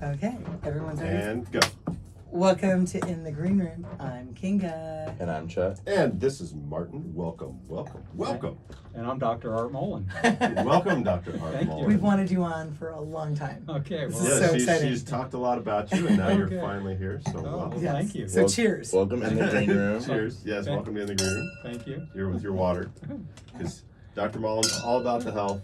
Okay, everyone's ready? And go. Welcome to In the Green Room. I'm Kinga. And I'm Chet. And this is Martin. Welcome. And I'm Dr. Art Mollen. Welcome, Dr. Thank Hart you. Mollen. We've wanted you on for a long time. Okay, This well, is so Yeah, exciting. she's talked a lot about you, and now you're Okay. finally here. So Oh, welcome. well, Yes. thank you. So cheers. Welcome in the green room. Cheers. Yes, Okay. welcome to In the Green Room. Thank you. You're with your water. Because Dr. Mullen's all about the health.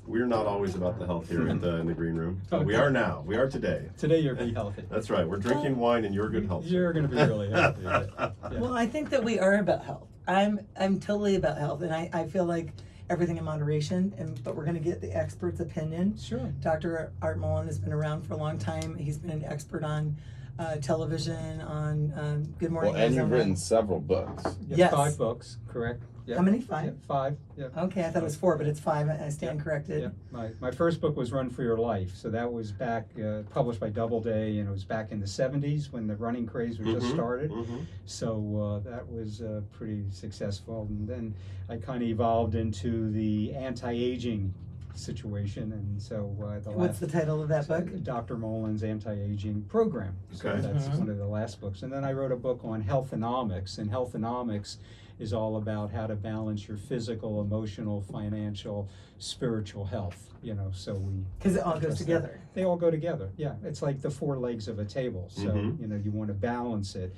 We're not always about the health here in the Green Room. But we are now. We are today. Today you're going to be healthy. That's right. We're drinking wine in your good health. You're going to be really healthy. Yeah. Well, I think that we are about health. I'm totally about health, and I feel like everything in moderation. But we're going to get the expert's opinion. Sure. Dr. Art Mollen has been around for a long time. He's been an expert on television, on Good Morning Well, and you've Arizona. written several books. Yeah, Yes. 5 books, correct? Yep. How many? 5? Yep, 5. Yep. Okay, I thought it was 4, but it's 5. I stand corrected. Yep. My first book was Run for Your Life. So that was back, published by Doubleday, and it was back in the 70s when the running craze was just started. Mhm. So that was pretty successful. And then I kind of evolved into the anti-aging situation. And so What's the title of that book? Dr. Mullen's anti-aging program. So Okay. that's Mhm. one of the last books. And then I wrote a book on healthonomics, and healthonomics is all about how to balance your physical, emotional, financial, spiritual health. So we Because it all goes address that. together. They all go together. Yeah, it's like the 4 legs of a table. So Mhm. you want to balance it.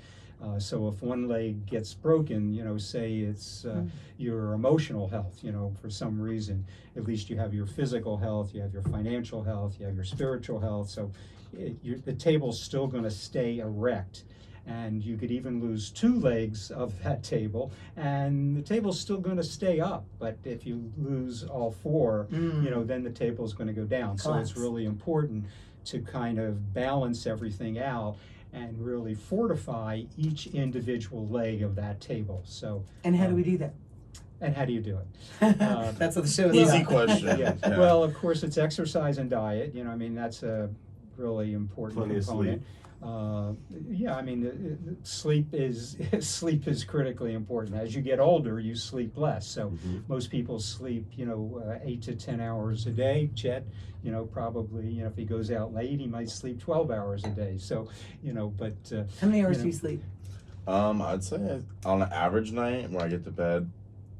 So if one leg gets broken, say it's your emotional health, for some reason, at least you have your physical health, you have your financial health, you have your spiritual health. So the table's still going to stay erect. And you could even lose 2 legs of that table, and the table's still going to stay up. But if you lose all 4, then the table's going to go down. So it's Collapse. really important to kind of balance everything out and really fortify each individual leg of that table. So, And how do we do that? and how do you do it? That's what the show is Easy about. question. Yeah. Yeah. Well, of course, it's exercise and diet. That's a really important Plenty of component. Sleep is sleep is critically important. As you get older, you sleep less. So Mhm. most people sleep, 8 to 10 hours a day. Chet, probably, if he goes out late, he might sleep 12 hours a day. So, but How many hours you do you know. sleep? I'd say on an average night when I get to bed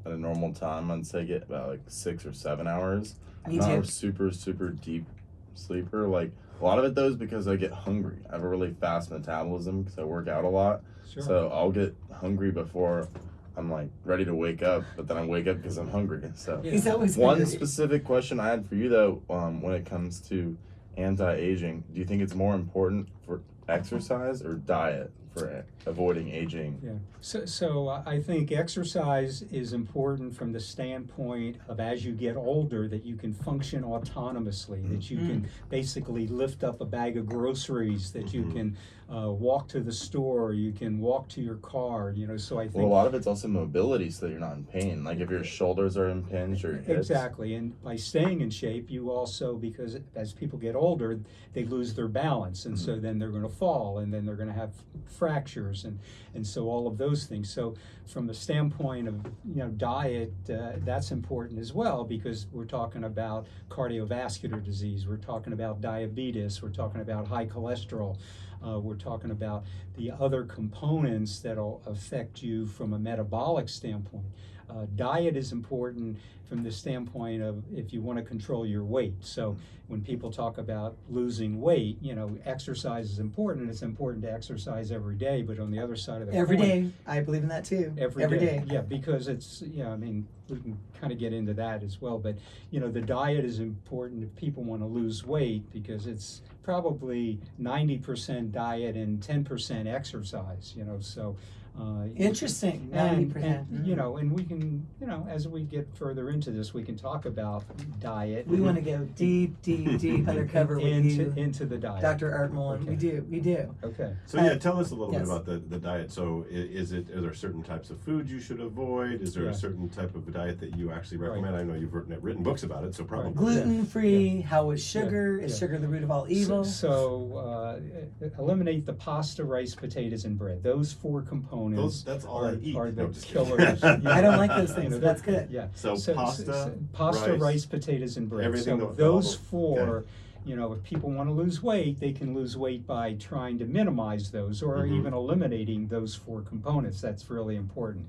at a normal time, I'd say I get about like 6 or 7 hours. Me I'm not too. a super deep sleeper. Like a lot of it though is because I get hungry. I have a really fast metabolism because I work out a lot. sure. So I'll get hungry before I'm like ready to wake up, but then I wake up because I'm hungry. So Yeah. He's always one hungry. specific question I had for you though, when it comes to anti-aging, do you think it's more important for exercise or diet for avoiding aging? Yeah. So I think exercise is important from the standpoint of as you get older that you can function autonomously, that you can basically lift up a bag of groceries, that you can walk to the store, you can walk to your car, so I think. Well, a lot of it's also mobility so that you're not in pain. Like if your shoulders are impinged or your hips. Exactly, and by staying in shape, you also, because as people get older, they lose their balance, and so then they're going to fall, and then they're going to have fractures, and so all of those things. So from the standpoint of diet, that's important as well, because we're talking about cardiovascular disease, we're talking about diabetes, we're talking about high cholesterol. We're talking about the other components that'll affect you from a metabolic standpoint. Diet is important from the standpoint of if you want to control your weight. So when people talk about losing weight, exercise is important. It's important to exercise every day, but on the other side of the Every coin, day. I believe in that too. Every day. Yeah, because it's, we can kind of get into that as well. But, the diet is important if people want to lose weight because it's probably 90% diet and 10% exercise, so. Interesting. And 90%. and we can, as we get further into this, we can talk about diet. We want to go deep undercover with you, into the diet. Dr. Art Mollen. Okay. We do. Okay. So yeah, tell us a little yes. bit about the diet. So are there certain types of food you should avoid? Is there Yeah. a certain type of diet that you actually Right. recommend? I know you've written books about it, so probably. Gluten free. How is sugar? Yeah. Is sugar the root of all evil? So eliminate the pasta, rice, potatoes, and bread. Those 4 components That's all I eat. are No, the just kidding. killers. I don't like those things, so that's good. Yeah. So pasta, pasta, rice, rice, potatoes, and bread. everything So that- those all the- 4 you know, if people want to lose weight, they can lose weight by trying to minimize those or even eliminating those 4 components. That's really important.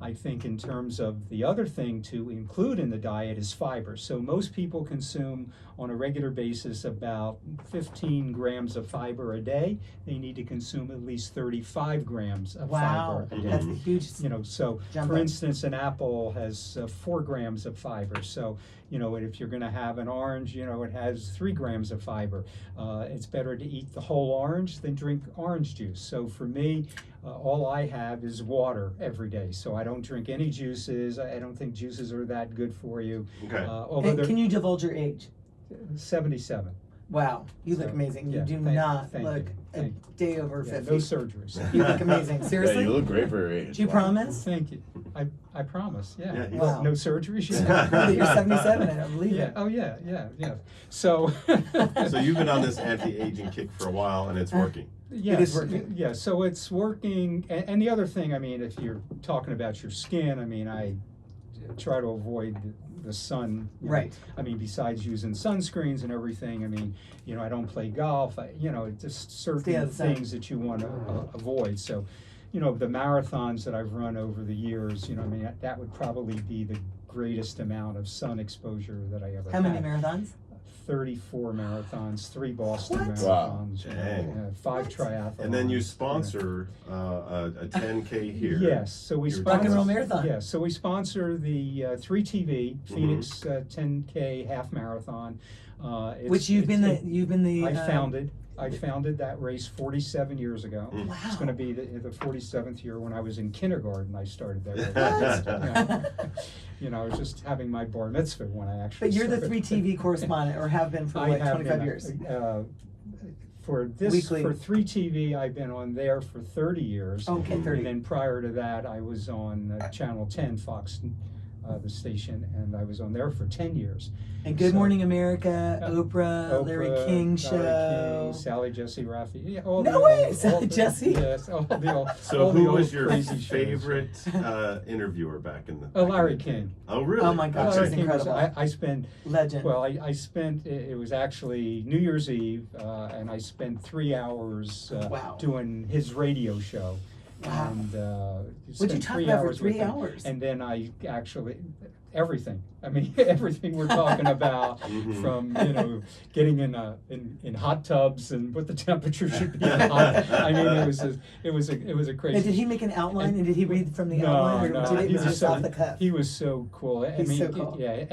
I think in terms of the other thing to include in the diet is fiber. So most people consume on a regular basis about 15 grams of fiber a day. They need to consume at least 35 grams of Wow, fiber a day. that's a huge. You know, so Jump for up. instance, an apple has 4 grams of fiber. So, you know, if you're going to have an orange, you know, it has 3 grams of fiber. It's better to eat the whole orange than drink orange juice. So for me, all I have is water every day. So I don't drink any juices. I don't think juices are that good for you. Okay. Although And they're can you divulge your age? 77. Wow, you look So, amazing. You yeah, do thank- not thank look you, a thank day over Yeah, 50. no surgeries. You look amazing. Yeah, Seriously? you look great for your age. Do you Wow. promise? Thank you. I promise. Yeah. Yeah, he's- Wow. No surgeries. You're 77. I don't believe Yeah. it. Oh yeah. Yeah. Yeah. So. So you've been on this anti-aging kick for a while, and it's working. Yes, It is working. Yeah, so it's working. And the other thing, I mean, if you're talking about your skin, I mean, I try to avoid the sun. You know. Right. I mean, besides using sunscreens and everything, I mean, you know, I don't play golf. You know, just Stay out certain of the sun. things that you want to avoid. So, you know, the marathons that I've run over the years, you know, I mean, that would probably be the greatest amount of sun exposure that I ever How many had. marathons? 34 marathons, 3 Boston What? marathons, Wow. 5 What? triathlons. And then you know. sponsor a 10K here. Yes, so we Your Rock and sponsor. Roll Marathon. Yes, so we sponsor the 3TV Phoenix 10K half marathon. Which you've been the. I founded that race 47 years ago. Mm. Wow. It's going to be the 47th year. When I was in kindergarten, I started that race. What? You know, I was just having my bar mitzvah when I actually. But you're the started. 3TV correspondent, or have been for I what, have 25 been, years. For this, Weekly. for 3TV, I've been on there for 30 years. Okay, 30. And then prior to that, I was on Channel 10, Fox, the station, and I was on there for 10 years. And Good So- Morning America, Oprah, Larry King Larry show. King, Sally Jesse Raffi. Yeah, all No the way, old- Sally all the- Jesse? Yes, all the So all the who old was your crazy shows. favorite interviewer back in the? Larry King. Oh really? Oh my gosh, Okay. he's Larry King was, incredible. I spent, Legend. well, I spent, it was actually New Year's Eve, and I spent 3 hours Wow. doing his radio show. Wow. And What'd you spent talk 3 about for hours 3 with him. hours? And then I actually, everything. I mean, everything we're talking about, Mhm. from, you know, getting in hot tubs and what the temperature should be hot. I mean, it was a crazy. Now, did he make an outline, and did he read from the No, outline, or no, did it he was was just so- off the cuff? He was so cool. I He's mean, so cool. yeah,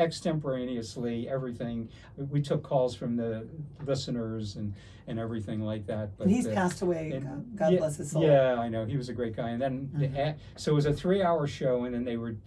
extemporaneously, everything. We took calls from the listeners and everything like that. But And he's passed away. and- God yeah, bless his soul. Yeah, I know. He was a great guy. And then, Mhm. so it was a 3-hour show, and then they would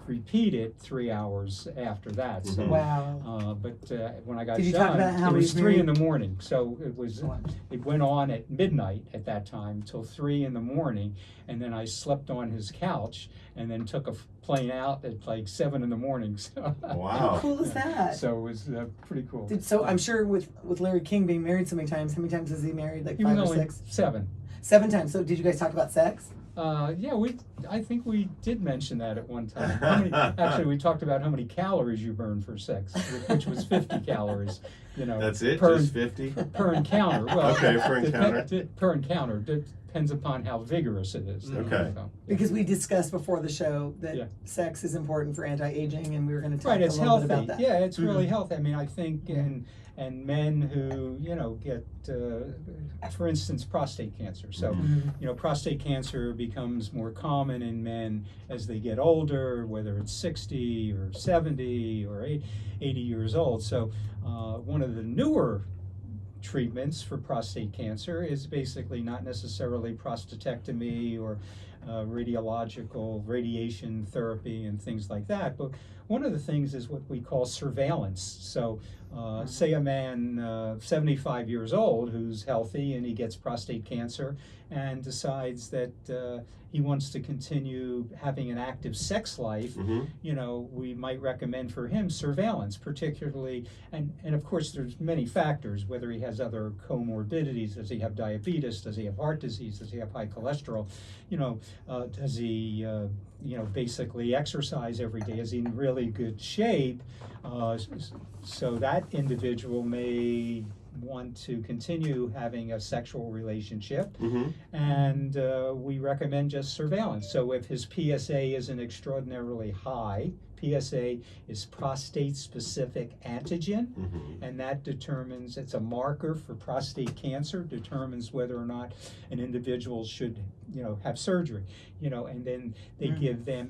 repeat it 3 hours after that. So, Mhm. Wow. but when I got Did you talk done, about how it was he's 3 in married? the morning. So it was. Wow. It went on at midnight at that time till 3 in the morning, and then I slept on his couch, and then took a plane out at like 7 in the morning. So, How Wow. cool is that? so it was pretty cool. So I'm sure with Larry King being married so many times, how many times is he married? Like He was 5 or only 6? 7. 7 times. So did you guys talk about sex? Yeah, I think we did mention that at one time. Actually, we talked about how many calories you burn for sex, which was 50 calories. You know, That's it. per, Just 50. per encounter. Well, Okay, per encounter. Per encounter depends upon how vigorous it is. Okay. So, yeah. Because we discussed before the show that Yeah. sex is important for anti-aging, and we were going to talk Right, a it's little healthy. bit about that. Yeah, it's really Mhm. healthy. I mean, I think and men who, you know, get, for instance, prostate cancer. So, Mhm. you know, prostate cancer becomes more common in men as they get older, whether it's 60 or 70 or 80 years old. So, one of the newer treatments for prostate cancer is basically not necessarily prostatectomy or radiological radiation therapy and things like that, but one of the things is what we call surveillance. So say a man 75 years old who's healthy and he gets prostate cancer and decides that he wants to continue having an active sex life, Mm-hmm. you know, we might recommend for him surveillance, particularly, and of course there's many factors, whether he has other comorbidities, does he have diabetes, does he have heart disease, does he have high cholesterol, you know, Does he, basically exercise every day? Is he in really good shape? So that individual may want to continue having a sexual relationship, and we recommend just surveillance. So if his PSA isn't extraordinarily high, PSA is prostate-specific antigen, and that determines, it's a marker for prostate cancer, determines whether or not an individual should, have surgery, and then they give them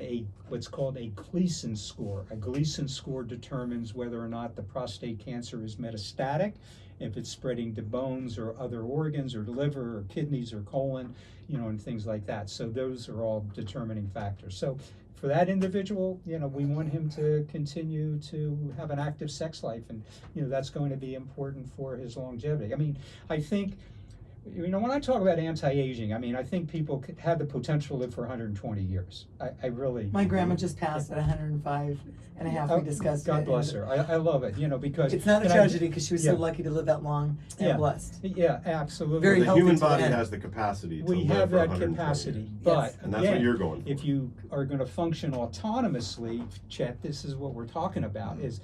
what's called a Gleason score. A Gleason score determines whether or not the prostate cancer is metastatic, if it's spreading to bones or other organs or liver or kidneys or colon, and things like that. So those are all determining factors. So for that individual, we want him to continue to have an active sex life, and that's going to be important for his longevity. I mean, I think, when I talk about anti-aging, I think people have the potential to live for 120 years. I really. My grandma just passed at 105 and a half. We discussed it. God bless her. I love it, because It's not a tragedy because she was so lucky to live that long and blessed. Yeah, absolutely. Very The healthy human to the body end. has the capacity to We live have for that 120 capacity, years. but And that's what again, you're going for. if you are going to function autonomously, Chet, this is what we're talking about, is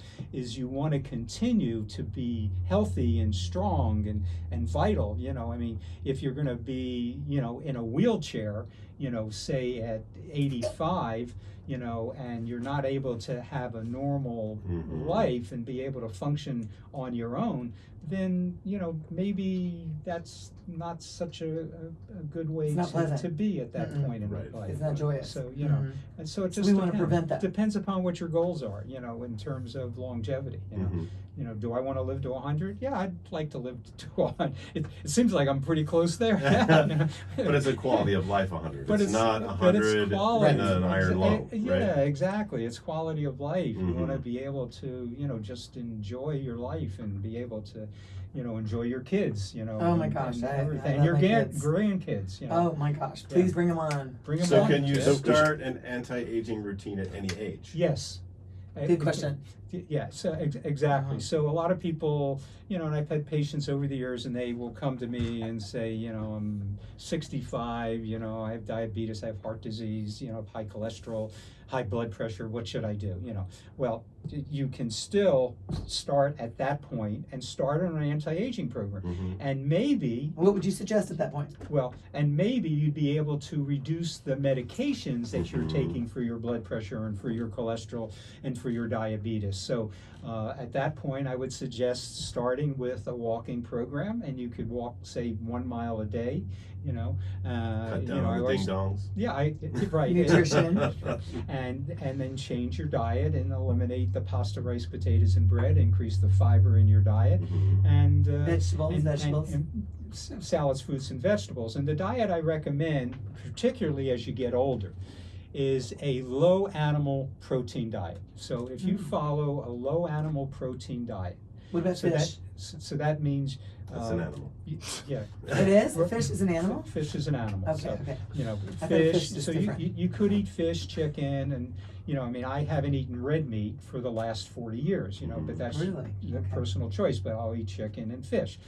you want to continue to be healthy and strong and vital. If you're going to be, in a wheelchair, say at 85, and you're not able to have a normal life and be able to function on your own, then, maybe that's not such a good way to be at that point in life. It's not joyous. So, and so it just we want to prevent that. depends upon what your goals are, in terms of longevity. Do I want to live to 100? Yeah, I'd like to live to 100. It seems like I'm pretty close there. But it's a quality of life 100. But it's not but it's 100 quality. in an iron lung, Yeah, right? exactly. It's quality of life. You want to be able to, just enjoy your life and be able to, enjoy your kids, Oh my gosh, and I everything. love Your my kids. grandkids, Oh my gosh, please bring them on. Bring them So on. can you Yes. start an anti-aging routine at any age? Yes. Good question. Yeah, so exactly. Uh-huh. So a lot of people, and I've had patients over the years, and they will come to me and say, I'm 65, I have diabetes, I have heart disease, I have high cholesterol, high blood pressure, what should I do? Well, you can still start at that point and start on an anti-aging program. And maybe, What would you suggest at that point? and maybe you'd be able to reduce the medications that you're taking for your blood pressure and for your cholesterol and for your diabetes. So at that point, I would suggest starting with a walking program, and you could walk, say, 1 mile a day. Cut down on the ding-dongs. Yeah, right. Nutrition. and then change your diet and eliminate the pasta, rice, potatoes, and bread. Increase the fiber in your diet, and Vegetables. and salads, fruits, and vegetables. And the diet I recommend, particularly as you get older, is a low animal protein diet. So if you follow a low animal protein diet, What about fish? so that means That's an animal. Yeah. It is? Fish is an animal? Fish is an animal. Okay, So, okay. I thought fish. fish is So different. you could eat fish, chicken, and I haven't eaten red meat for the last 40 years. But that's Really? a Okay. personal choice. But I'll eat chicken and fish.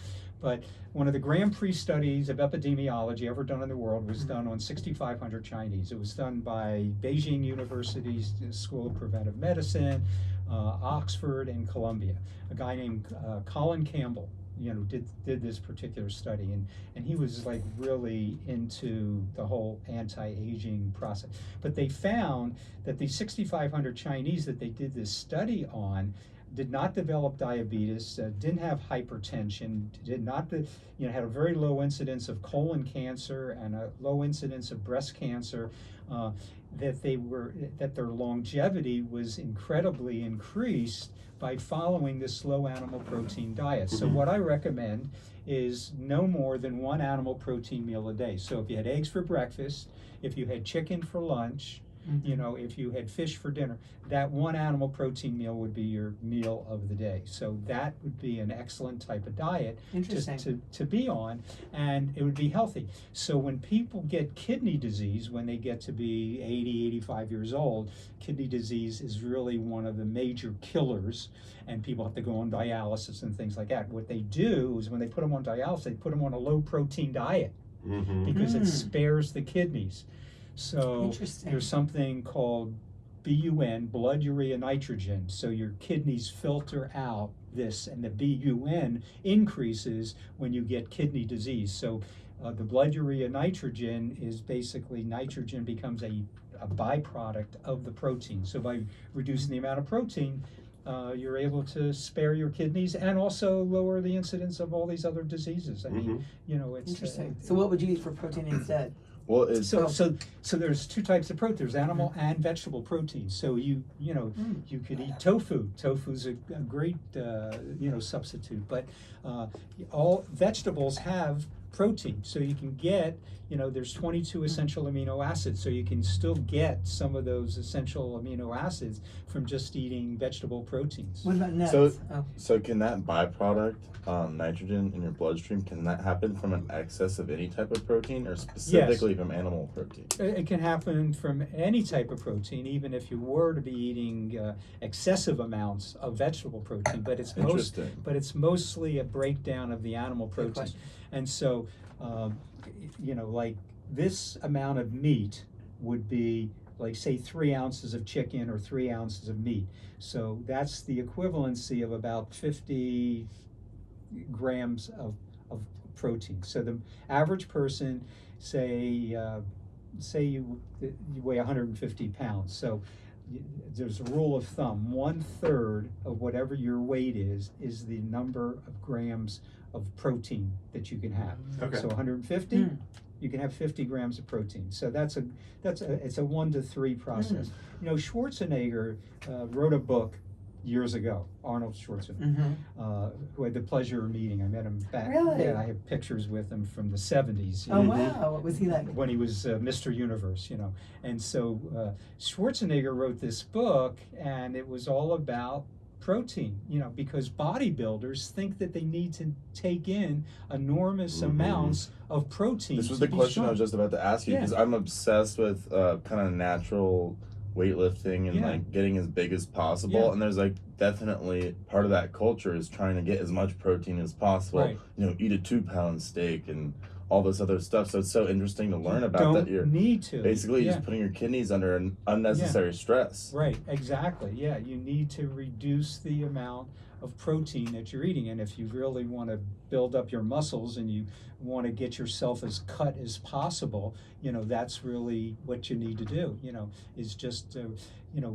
But one of the Grand Prix studies of epidemiology ever done in the world was done on 6,500 Chinese. It was done by Beijing University's School of Preventive Medicine, Oxford, and Columbia. A guy named Colin Campbell, did this particular study, and he was like really into the whole anti-aging process. But they found that the 6,500 Chinese that they did this study on did not develop diabetes, didn't have hypertension, did not, had a very low incidence of colon cancer and a low incidence of breast cancer. That their longevity was incredibly increased by following this low animal protein diet. So what I recommend is no more than 1 animal protein meal a day. So if you had eggs for breakfast, if you had chicken for lunch, if you had fish for dinner, that 1 animal protein meal would be your meal of the day. So that would be an excellent type of diet to be on, and it would be healthy. So when people get kidney disease, when they get to be 80, 85 years old, kidney disease is really one of the major killers, and people have to go on dialysis and things like that. What they do is when they put them on dialysis, they put them on a low protein diet because it spares the kidneys. So Interesting. there's something called BUN, blood urea nitrogen. So your kidneys filter out this, and the BUN increases when you get kidney disease. So the blood urea nitrogen is basically nitrogen becomes a byproduct of the protein. So by reducing the amount of protein, you're able to spare your kidneys and also lower the incidence of all these other diseases. I mean, you know, it's Interesting. So what would you eat for protein instead? Well, it's so there's two types of protein. There's animal and vegetable protein. So you could eat tofu. Tofu's a great substitute. But all vegetables have protein, so you can get there's 22 essential amino acids. So you can still get some of those essential amino acids from just eating vegetable proteins. What about nuts? So can that byproduct, nitrogen in your bloodstream, can that happen from an excess of any type of protein, or specifically from animal protein? It can happen from any type of protein, even if you were to be eating excessive amounts of vegetable protein. But it's mostly a breakdown of the animal protein. question. And so, like this amount of meat would be like say 3 ounces of chicken or 3 ounces of meat. So that's the equivalency of about 50 grams of protein. So the average person, say you weigh 150 pounds. So there's a rule of thumb: 1/3 of whatever your weight is the number of grams of protein that you can have. Okay. So 150, you can have 50 grams of protein. So it's a 1 to 3 process. Schwarzenegger wrote a book years ago, Arnold Schwarzenegger, who I had the pleasure of meeting. I met him back. Really? Yeah, I have pictures with him from the 70s. Oh wow, what was he like? When he was Mr. Universe, And so Schwarzenegger wrote this book, and it was all about protein, because bodybuilders think that they need to take in enormous amounts of protein. This was the question I was just about to ask you, because I'm obsessed with kind of natural weightlifting and like getting as big as possible, and there's like definitely part of that culture is trying to get as much protein as possible. Right. Eat a 2-pound steak and all this other stuff. So it's so interesting to learn about Don't that. You're need to basically just putting your kidneys under an unnecessary stress. Right, exactly. Yeah, you need to reduce the amount of protein that you're eating. And if you really want to build up your muscles and you want to get yourself as cut as possible, that's really what you need to do, is just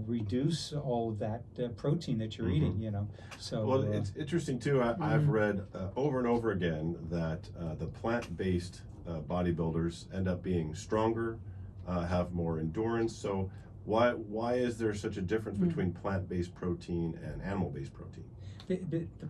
reduce all of that protein that you're eating, So Well, it's interesting too. I've read over and over again that the plant-based bodybuilders end up being stronger, have more endurance. So why is there such a difference between plant-based protein and animal-based protein?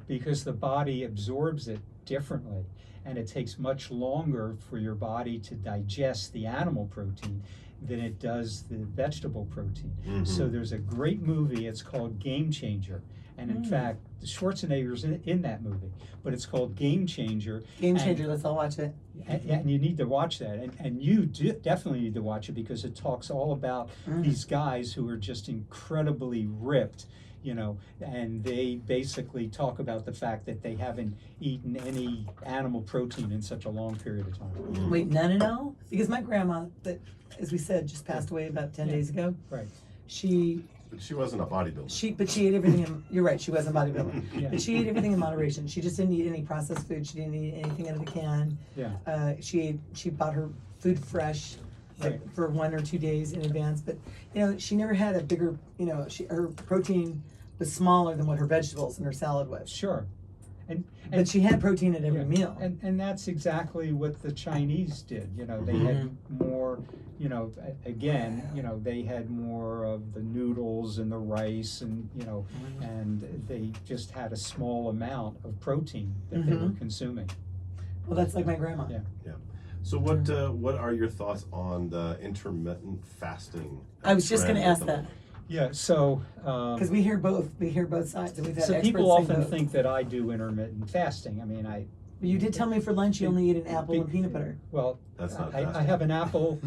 Because the body absorbs it differently, and it takes much longer for your body to digest the animal protein than it does the vegetable protein. So there's a great movie, it's called Game Changer, and in fact Schwarzenegger's in that movie, but it's called Game Changer. Let's all watch it. And you need to watch that, and you definitely need to watch it, because it talks all about these guys who are just incredibly ripped, and they basically talk about the fact that they haven't eaten any animal protein in such a long period of time. Wait, none at all? Because my grandma, that, as we said, just passed away about 10 days ago. Right. But she wasn't a bodybuilder. But she ate everything you're right, she wasn't bodybuilding. Yeah. But she ate everything in moderation. She just didn't eat any processed food. She didn't eat anything out of the can. Yeah. She bought her food fresh, like, Right. for 1 or 2 days in advance. But she never had a bigger, her protein was smaller than what her vegetables and her salad was. Sure. But she had protein at every meal. And that's exactly what the Chinese did. They had more, again, they had more of the noodles and the rice, and and they just had a small amount of protein that they were consuming. Well, that's like my grandma. Yeah. So what are your thoughts on the intermittent fasting? I was just going trend to at ask the that. moment? Yeah. So. Because we hear both sides, and we've had So experts people say often both. think that I do intermittent fasting. I mean, You did tell me for lunch you only eat an apple and peanut butter. Well, That's not I fasting. have an apple.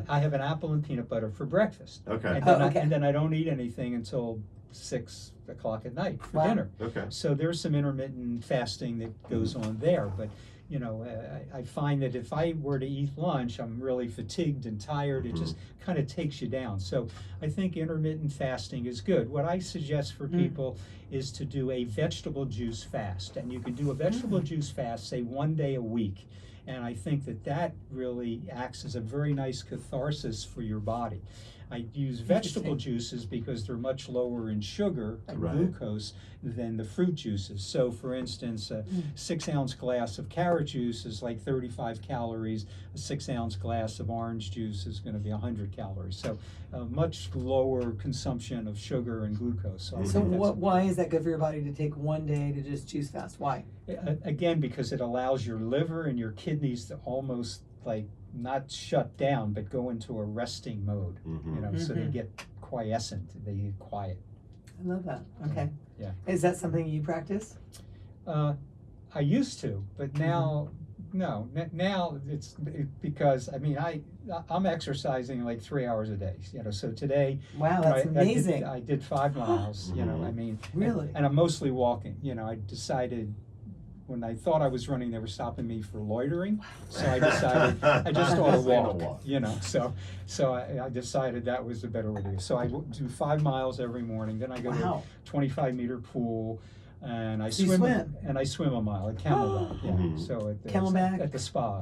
I have an apple and peanut butter for breakfast. Okay. And then I don't eat anything until 6 o'clock at night for Wow. dinner. Okay. So there's some intermittent fasting that goes on there, but you know, I find that if I were to eat lunch, I'm really fatigued and tired. It just kind of takes you down. So I think intermittent fasting is good. What I suggest for people is to do a vegetable juice fast. And you can do a vegetable juice fast, say 1 day a week. And I think that that really acts as a very nice catharsis for your body. I use vegetable juices because they're much lower in sugar and glucose than the fruit juices. So for instance, a 6-ounce glass of carrot juice is like 35 calories. A 6-ounce glass of orange juice is going to be 100 calories. So much lower consumption of sugar and glucose. So why is that good for your body to take 1 day to just juice fast? Why? Again, because it allows your liver and your kidneys to almost like not shut down, but go into a resting mode, you know, so they get quiescent, they get quiet. I love that. Okay. Yeah. Is that something you practice? I used to, but now, no. Now because, I mean, I'm exercising like 3 hours a day, you know, so today. Wow, that's amazing. I did 5 miles, you know, I mean. Really? And I'm mostly walking, you know, I decided, when I thought I was running, they were stopping me for loitering. So I decided I just ought to walk, you know. So I decided that was the better way to do. So I do 5 miles every morning. Then I go to a 25-meter pool, and I swim. And I swim a mile at Camelback. Yeah. So at the Camelback? at the spa.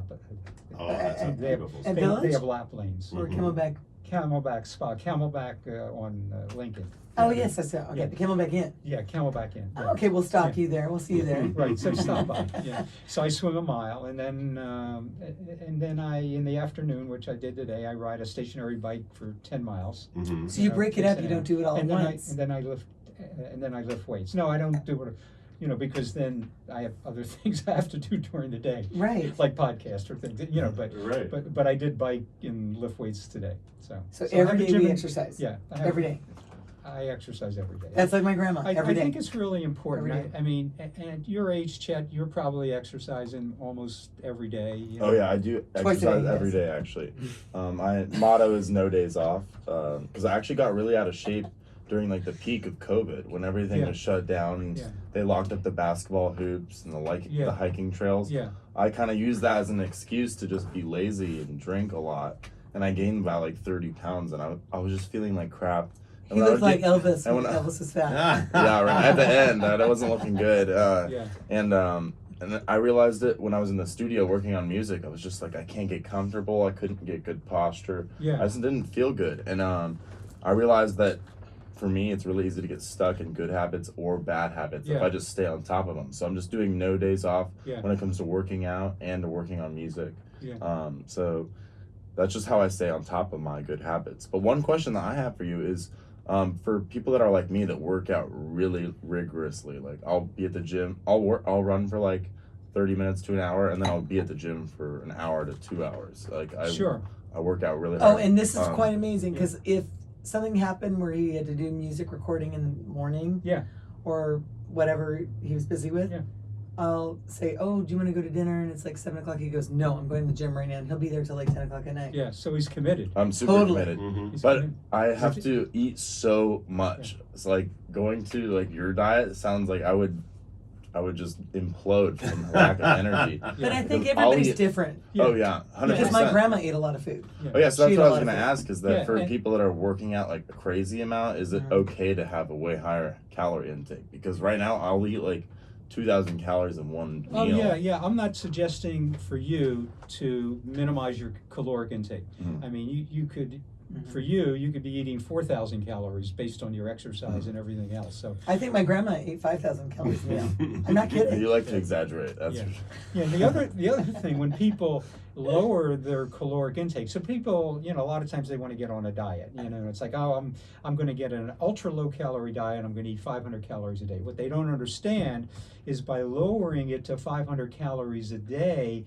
Oh, that's a beautiful at spot. Village? They have lap lanes. Or Camelback? Camelback Spa. Camelback on Lincoln. Oh yes, that's it. Okay, Yeah. the Camelback Inn. Yeah, Camelback Inn. Yeah. Okay, we'll stalk you there. We'll see you there. Right, so stop by. Yeah. So I swim a mile, and then I, in the afternoon, which I did today, I ride a stationary bike for 10 miles. So you break it up. You don't do it all at once. And then I lift weights. No, I don't do it. You know, because then I have other things I have to do during the day. Right. Like podcast or things. You know, but I did bike and lift weights today. So every day we exercise. Yeah. Every day. I exercise every day. That's like my grandma. Every day. I think it's really important. Every day. I mean, at your age, Chet, you're probably exercising almost every day. You know? Oh yeah, I do Twice a day, exercise every day actually. My motto is no days off, because I actually got really out of shape during like the peak of COVID when everything was shut down and they locked up the basketball hoops and the hiking trails. Yeah. I kind of used that as an excuse to just be lazy and drink a lot, and I gained about like 30 pounds, and I was just feeling like crap. He looked like Elvis when Elvis was fat. Yeah, right. At the end, that wasn't looking good. And I realized it when I was in the studio working on music. I was just like, I can't get comfortable. I couldn't get good posture. Yeah. I just didn't feel good. And I realized that for me, it's really easy to get stuck in good habits or bad habits if I just stay on top of them. So I'm just doing no days off when it comes to working out and to working on music. Yeah. So that's just how I stay on top of my good habits. But one question that I have for you is, for people that are like me that work out really rigorously, like I'll be at the gym, I'll run for like 30 minutes to an hour, and then I'll be at the gym for an hour to 2 hours. Like I work out really hard. Oh, and this is quite amazing because if something happened where he had to do music recording in the morning, or whatever he was busy with, I'll say, oh, do you want to go to dinner? And it's like 7 o'clock. He goes, no, I'm going to the gym right now. And he'll be there till like 10 o'clock at night. Yeah, so he's committed. I'm super committed. But committed. I have to eat so much. It's like going to like your diet sounds like I would just implode from lack of energy. But I think everybody's different. Oh yeah, 100%. Because my grandma ate a lot of food. Oh yeah, so that's what I was going to ask, is that for people that are working out like a crazy amount, is it okay to have a way higher calorie intake? Because right now I'll eat like 2,000 calories in one meal. Oh yeah. I'm not suggesting for you to minimize your caloric intake. I mean, you could, for you could be eating 4,000 calories based on your exercise and everything else. So I think my grandma ate 5,000 calories a meal. I'm not kidding. You like to exaggerate. That's for sure. Yeah. The other thing, when people lower their caloric intake, so people, you know, a lot of times they want to get on a diet. You know, it's like, oh, I'm going to get an ultra low calorie diet. I'm going to eat 500 calories a day. What they don't understand is by lowering it to 500 calories a day,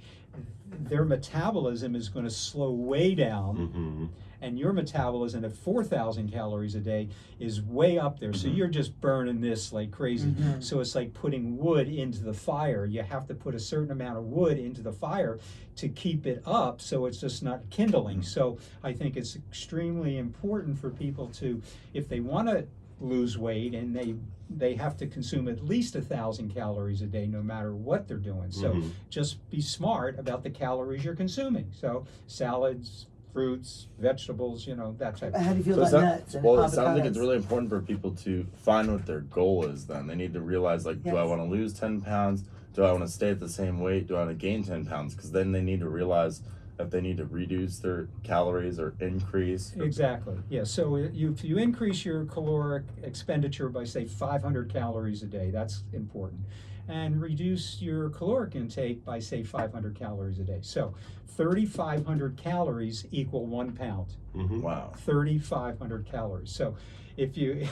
their metabolism is going to slow way down. And your metabolism at 4,000 calories a day is way up there. So you're just burning this like crazy. So it's like putting wood into the fire. You have to put a certain amount of wood into the fire to keep it up so it's just not kindling. So I think it's extremely important for people to, if they want to lose weight, and they have to consume at least 1,000 calories a day no matter what they're doing. So just be smart about the calories you're consuming. So salads, fruits, vegetables, that type of How do you feel So about nuts and well, it sounds like avocados? it's really important for people to find what their goal is then. They need to realize, like, do I Yes. want to lose 10 pounds? Do I want to stay at the same weight? Do I want to gain 10 pounds? Because then they need to realize if they need to reduce their calories or increase. Exactly. Yeah. So if you increase your caloric expenditure by, say, 500 calories a day, that's important, and reduce your caloric intake by, say, 500 calories a day. So 3,500 calories equal 1 pound. Wow. 3,500 calories. So if you,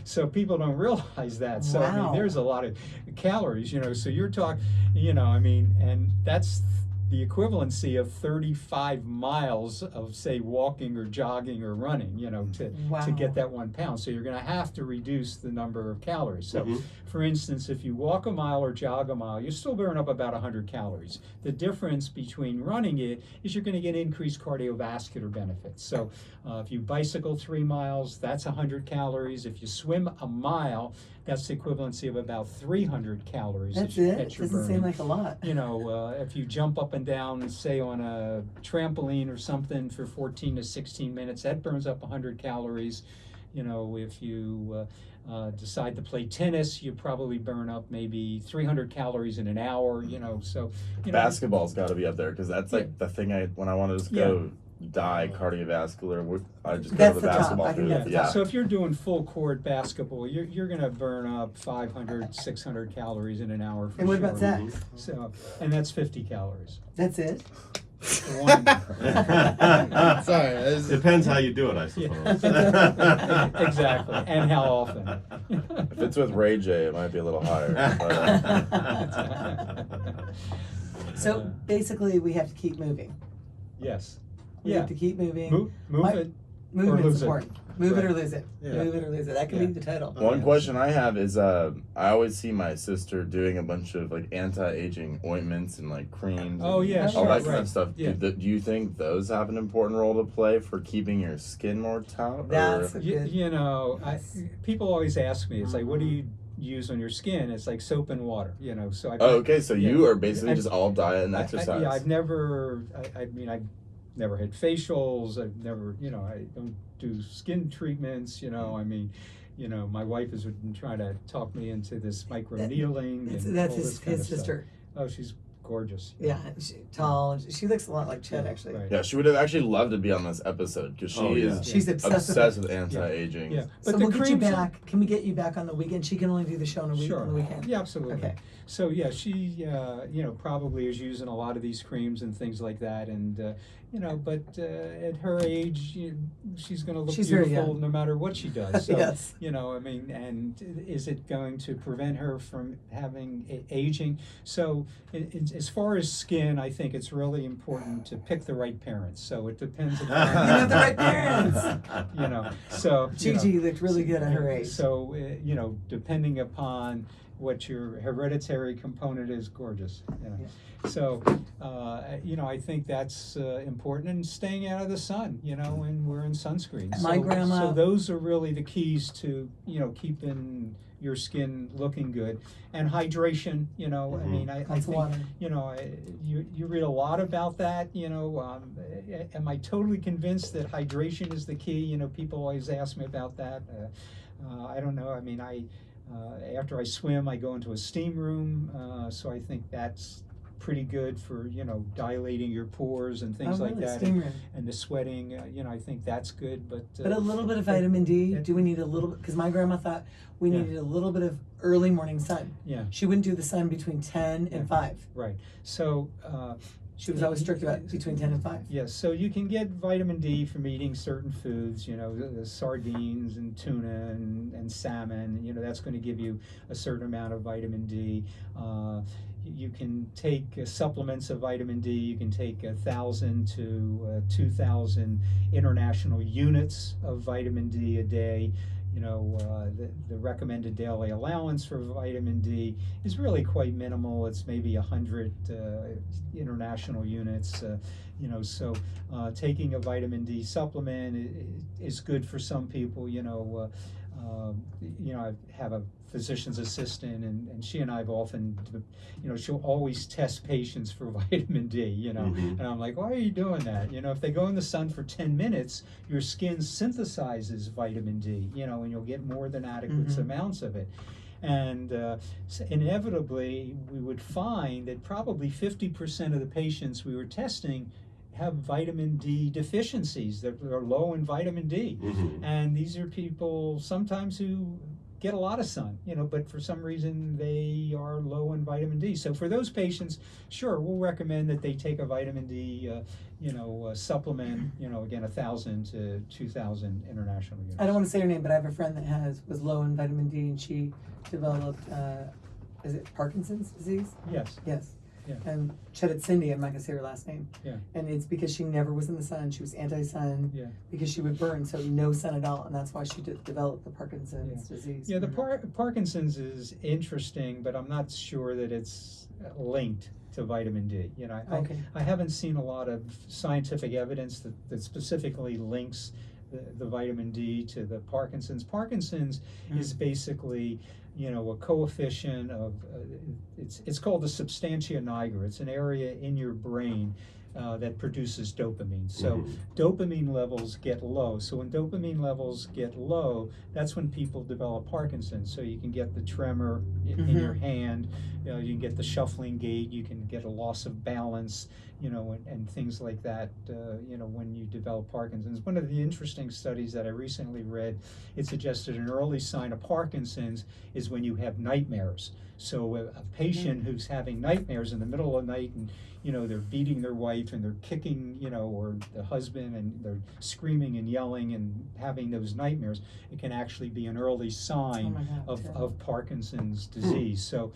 so people don't realize that. So I mean, there's a lot of calories, so you're talking, and that's the equivalency of 35 miles of, say, walking or jogging or running, to get that 1 pound. So you're going to have to reduce the number of calories. So, for instance, if you walk a mile or jog a mile, you still burn up about 100 calories. The difference between running it is you're going to get increased cardiovascular benefits. So if you bicycle 3 miles, that's 100 calories. If you swim a mile, that's the equivalency of about 300 calories. That's that it? you're Doesn't seem like a lot. if you jump up and down, say on a trampoline or something for 14 to 16 minutes, that burns up 100 calories. If you decide to play tennis, you probably burn up maybe 300 calories in an hour. So Basketball's got to be up there because that's like the thing when I want to just go die cardiovascular. I just go to the basketball field. Yeah. So if you're doing full court basketball, you're going to burn up 500, 600 calories in an hour. And what about sex? So, and that's 50 calories. That's it? Sorry. Depends how you do it, I suppose. Exactly. And how often. If it's with Ray J, it might be a little higher. So basically, we have to keep moving. Yes. We have to keep moving. Move it. Movement's important. Move it or lose it. Yeah. Move it or lose it. That can be the title. One question I have is, I always see my sister doing a bunch of like anti-aging ointments and like creams. Oh, and yeah, all sure, that kind right. of stuff. Yeah. Do you think those have an important role to play for keeping your skin more taut? That's a good. People always ask me, it's like, what do you use on your skin? It's like soap and water, So okay, so you are basically just all diet and exercise. I've never had facials. I've never, I don't do skin treatments. My wife has been trying to talk me into this microneedling. That's his sister. Oh, she's gorgeous. Yeah, tall. She looks a lot like Chet, actually. Right. Yeah, she would have actually loved to be on this episode because She's obsessed with anti-aging. Yeah, So but we'll get you back. Can we get you back on the weekend? She can only do the show on Sure. the weekend. Yeah, absolutely. Okay. So yeah, she probably is using a lot of these creams and things like that, and but at her age, she's going to look beautiful no matter what she does. So, Yes. and is it going to prevent her from having aging? So as far as skin, I think it's really important to pick the right parents. So it depends upon You have the right parents. So Gigi looked really good at her age. So depending upon what your hereditary component is, gorgeous. So I think that's important, and staying out of the sun, and wearing sunscreen. My grandma. So those are really the keys to keeping your skin looking good, and hydration. I think water. you read a lot about that. Am I totally convinced that hydration is the key? People always ask me about that. I don't know. After I swim, I go into a steam room, so I think that's pretty good for dilating your pores and things like that, steam room. and the sweating. I think that's good, but a little bit of vitamin D. Do we need a little? Because my grandma thought we needed a little bit of early morning sun. Yeah, she wouldn't do the sun between 10 and 5. Right. So. She was always strict about between 10 and 5. Yes, so you can get vitamin D from eating certain foods, the sardines and tuna and salmon, that's going to give you a certain amount of vitamin D. You can take supplements of vitamin D. You can take 1,000 to 2,000 international units of vitamin D a day. The recommended daily allowance for vitamin D is really quite minimal. It's maybe 100 international units. So taking a vitamin D supplement is good for some people. I have a physician's assistant, and she and I have often, she'll always test patients for vitamin D, and I'm like, why are you doing that? If they go in the sun for 10 minutes, your skin synthesizes vitamin D, and you'll get more than adequate amounts of it. And so inevitably, we would find that probably 50% of the patients we were testing have vitamin D deficiencies. They're low in vitamin D. And these are people sometimes who get a lot of sun, but for some reason they are low in vitamin D. So for those patients, sure, we'll recommend that they take a vitamin D, supplement, again, 1,000 to 2,000 international units. I don't want to say her name, but I have a friend that was low in vitamin D, and she developed, is it Parkinson's disease? Yes. Yes. Yeah. And Chedit Cindy, I'm not gonna say her last name. Yeah. And it's because she never was in the sun. She was anti-sun. Yeah. Because she would burn, so no sun at all, and that's why she developed the Parkinson's disease. Yeah, the Parkinson's is interesting, but I'm not sure that it's linked to vitamin D. I haven't seen a lot of scientific evidence that specifically links the vitamin D to the Parkinson's. Parkinson's is basically, a coefficient of, it's called the substantia nigra. It's an area in your brain that produces dopamine. So dopamine levels get low. So when dopamine levels get low, that's when people develop Parkinson's. So you can get the tremor in your hand, you can get the shuffling gait, you can get a loss of balance, and things like that, when you develop Parkinson's. One of the interesting studies that I recently read, it suggested an early sign of Parkinson's is when you have nightmares. So a patient who's having nightmares in the middle of the night, and they're beating their wife and they're kicking, or the husband, and they're screaming and yelling and having those nightmares, it can actually be an early sign of Parkinson's disease. So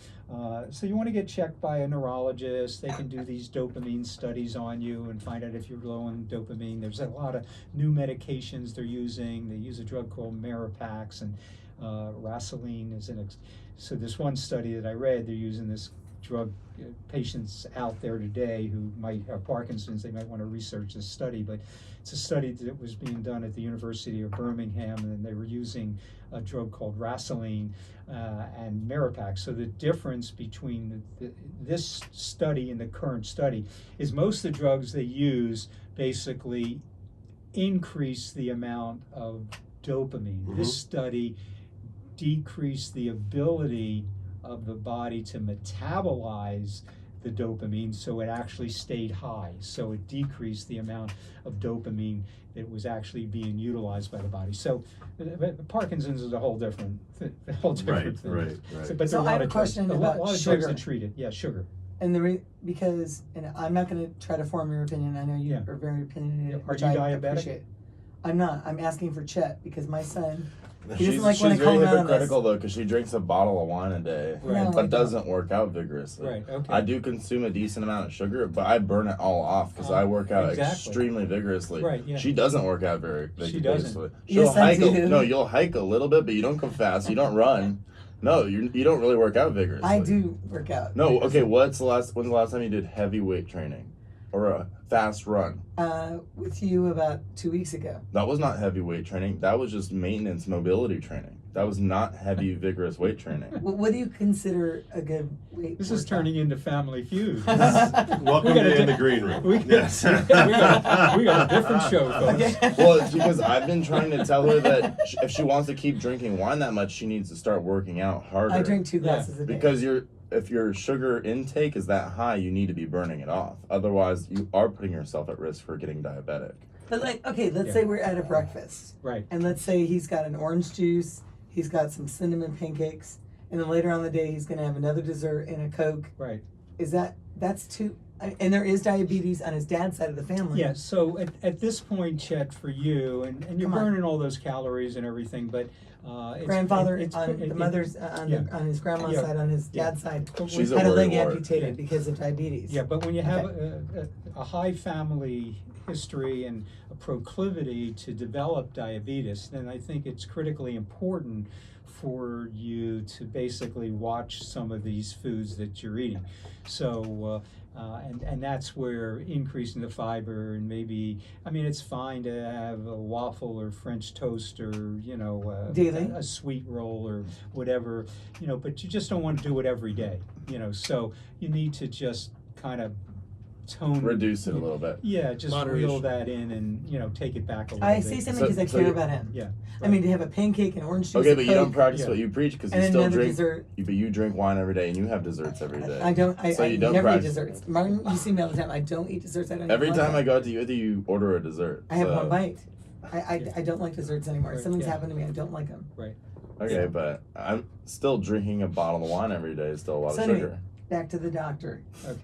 you want to get checked by a neurologist. They can do these dopamine studies on you and find out if you're low in dopamine. There's a lot of new medications they're using. They use a drug called Maripax, and Racilline is so this one study that I read, they're using this drug. Patients out there today who might have Parkinson's, they might want to research this study, but it's a study that was being done at the University of Birmingham, and they were using a drug called Racilline and Maripax. So the difference between this study and the current study is most of the drugs they use basically increase the amount of dopamine. This study decreased the ability of the body to metabolize the dopamine, so it actually stayed high. So it decreased the amount of dopamine that was actually being utilized by the body. So Parkinson's is a whole different thing. Right. So, but there are I have a question about a lot of sugar. drugs that treat it. Yeah, sugar. And and I'm not going to try to form your opinion. I know you are very opinionated. Are you diabetic? Appreciate. I'm not. I'm asking for Chet because my son. He She's doesn't like when I very comment on this. hypocritical though, because she drinks a bottle of wine a day, but doesn't work out vigorously. Right. Okay. I do consume a decent amount of sugar, but I burn it all off because I work out extremely vigorously. Right. Yeah. She doesn't work out very vigorously. She doesn't. She'll Yes, I hike. do. No, you'll hike a little bit, but you don't go fast. You don't run. No, you don't really work out vigorously. I do work out. No. Okay. When's the last time you did heavy weight training or a fast run? With you about 2 weeks ago. That was not heavy weight training. That was just maintenance mobility training. That was not heavy, vigorous weight training. What do you consider a good weight? This is turning into Family Feud. Welcome to In the Green Room. We got a different show, folks. Okay. Well, it's because I've been trying to tell her that if she wants to keep drinking wine that much, she needs to start working out harder. I drink 2 glasses a day. Because if your sugar intake is that high, you need to be burning it off. Otherwise, you are putting yourself at risk for getting diabetic. But let's say we're at a breakfast. Right. And let's say he's got an orange juice, he's got some cinnamon pancakes, and then later on in the day he's going to have another dessert and a Coke. Right. That's too, and there is diabetes on his dad's side of the family. Yeah, so at this point, Chet, for you, and you're burning all those calories and everything, but grandfather on his grandma's side, on his dad's side, She's had a leg worrywart. amputated because of diabetes. Yeah, but when you have a high family history and a proclivity to develop diabetes, then I think it's critically important for you to basically watch some of these foods that you're eating. So and that's where increasing the fiber, and maybe, I mean, it's fine to have a waffle or French toast or daily Really? a sweet roll or whatever, but you just don't want to do it every day, so you need to just kind of reduce it a little bit. Yeah, just Moderation. reel that in and take it back a little I bit. say something because I care about him. Yeah. I mean, to have a pancake and orange juice. Okay, and but you don't Coke, practice what you preach because you and still another drink. dessert. But you drink wine every day and you have desserts every day. I don't. So I you don't never eat practice. desserts. Martin, you see me all the time. I don't eat desserts. I don't. Every even like time I them. go out to you, either you order a dessert. I have so- one bite. I don't like desserts anymore. Right, Something's yeah. happened to me. I don't like them. Right. Okay, but I'm still drinking a bottle of wine every day. Is still a lot So of anyway, sugar. back to the doctor. Okay.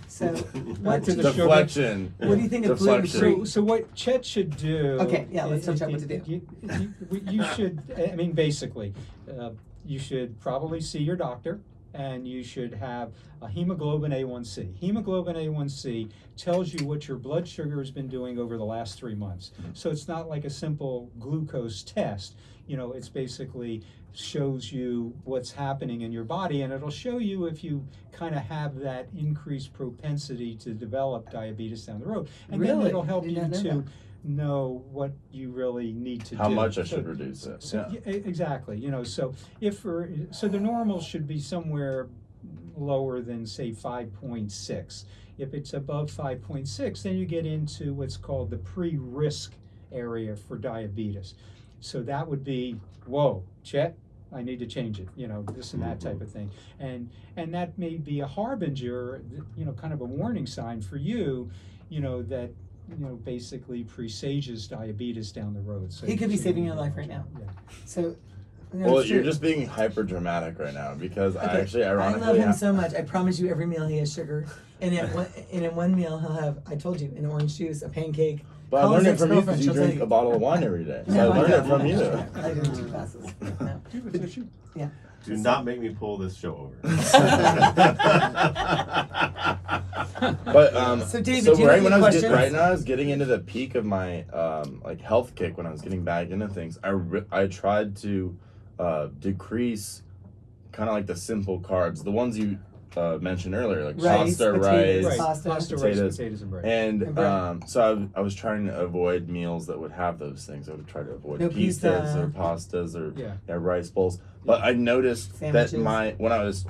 So Back what to do the you, Deflection. what do you think of Deflection. gluten-free? So what Chet should do? Okay, yeah, let's talk about what to do. You should. I mean, basically, you should probably see your doctor, and you should have a hemoglobin A1C. Hemoglobin A1C tells you what your blood sugar has been doing over the last 3 months. So it's not like a simple glucose test. It's basically shows you what's happening in your body, and it'll show you if you kind of have that increased propensity to develop diabetes down the road. And then Really? it'll help Did you not know to that. know what you really need to How do. much I should reduce it. So, Yeah. exactly. So so the normal should be somewhere lower than say 5.6. If it's above 5.6, then you get into what's called the pre-risk area for diabetes. So that would be, whoa, Chet, I need to change it, this and that type of thing. And that may be a harbinger, kind of a warning sign for you, that, basically presages diabetes down the road. So He could be you saving need your to life watch right it. now. Yeah. So. Well, it's you're true. just being hyper dramatic right now because I Okay, actually I love ironically him so much. I promise you, every meal he has sugar, and in one meal he'll have. I told you, an orange juice, a pancake. But I Call his learned it from you ex-girlfriend, because you she'll drink tell a bottle of wine every day. So No, I learned don't. it from you. I do 2 glasses. No. Do a tissue. Yeah. Do not make me pull this show over. But So, David, so do you right have when any I was questions? right now I was getting into the peak of my like health kick when I was getting back into things. I tried to decrease kind of like the simple carbs, the ones you mentioned earlier, like Rice, pasta, potatoes, rice, pasta, rice, potatoes, and bread. and bread. so I was trying to avoid meals that would have those things. I would try to avoid No pizzas pizza. or pastas or Yeah. rice bowls. But I noticed Sandwiches. that when I was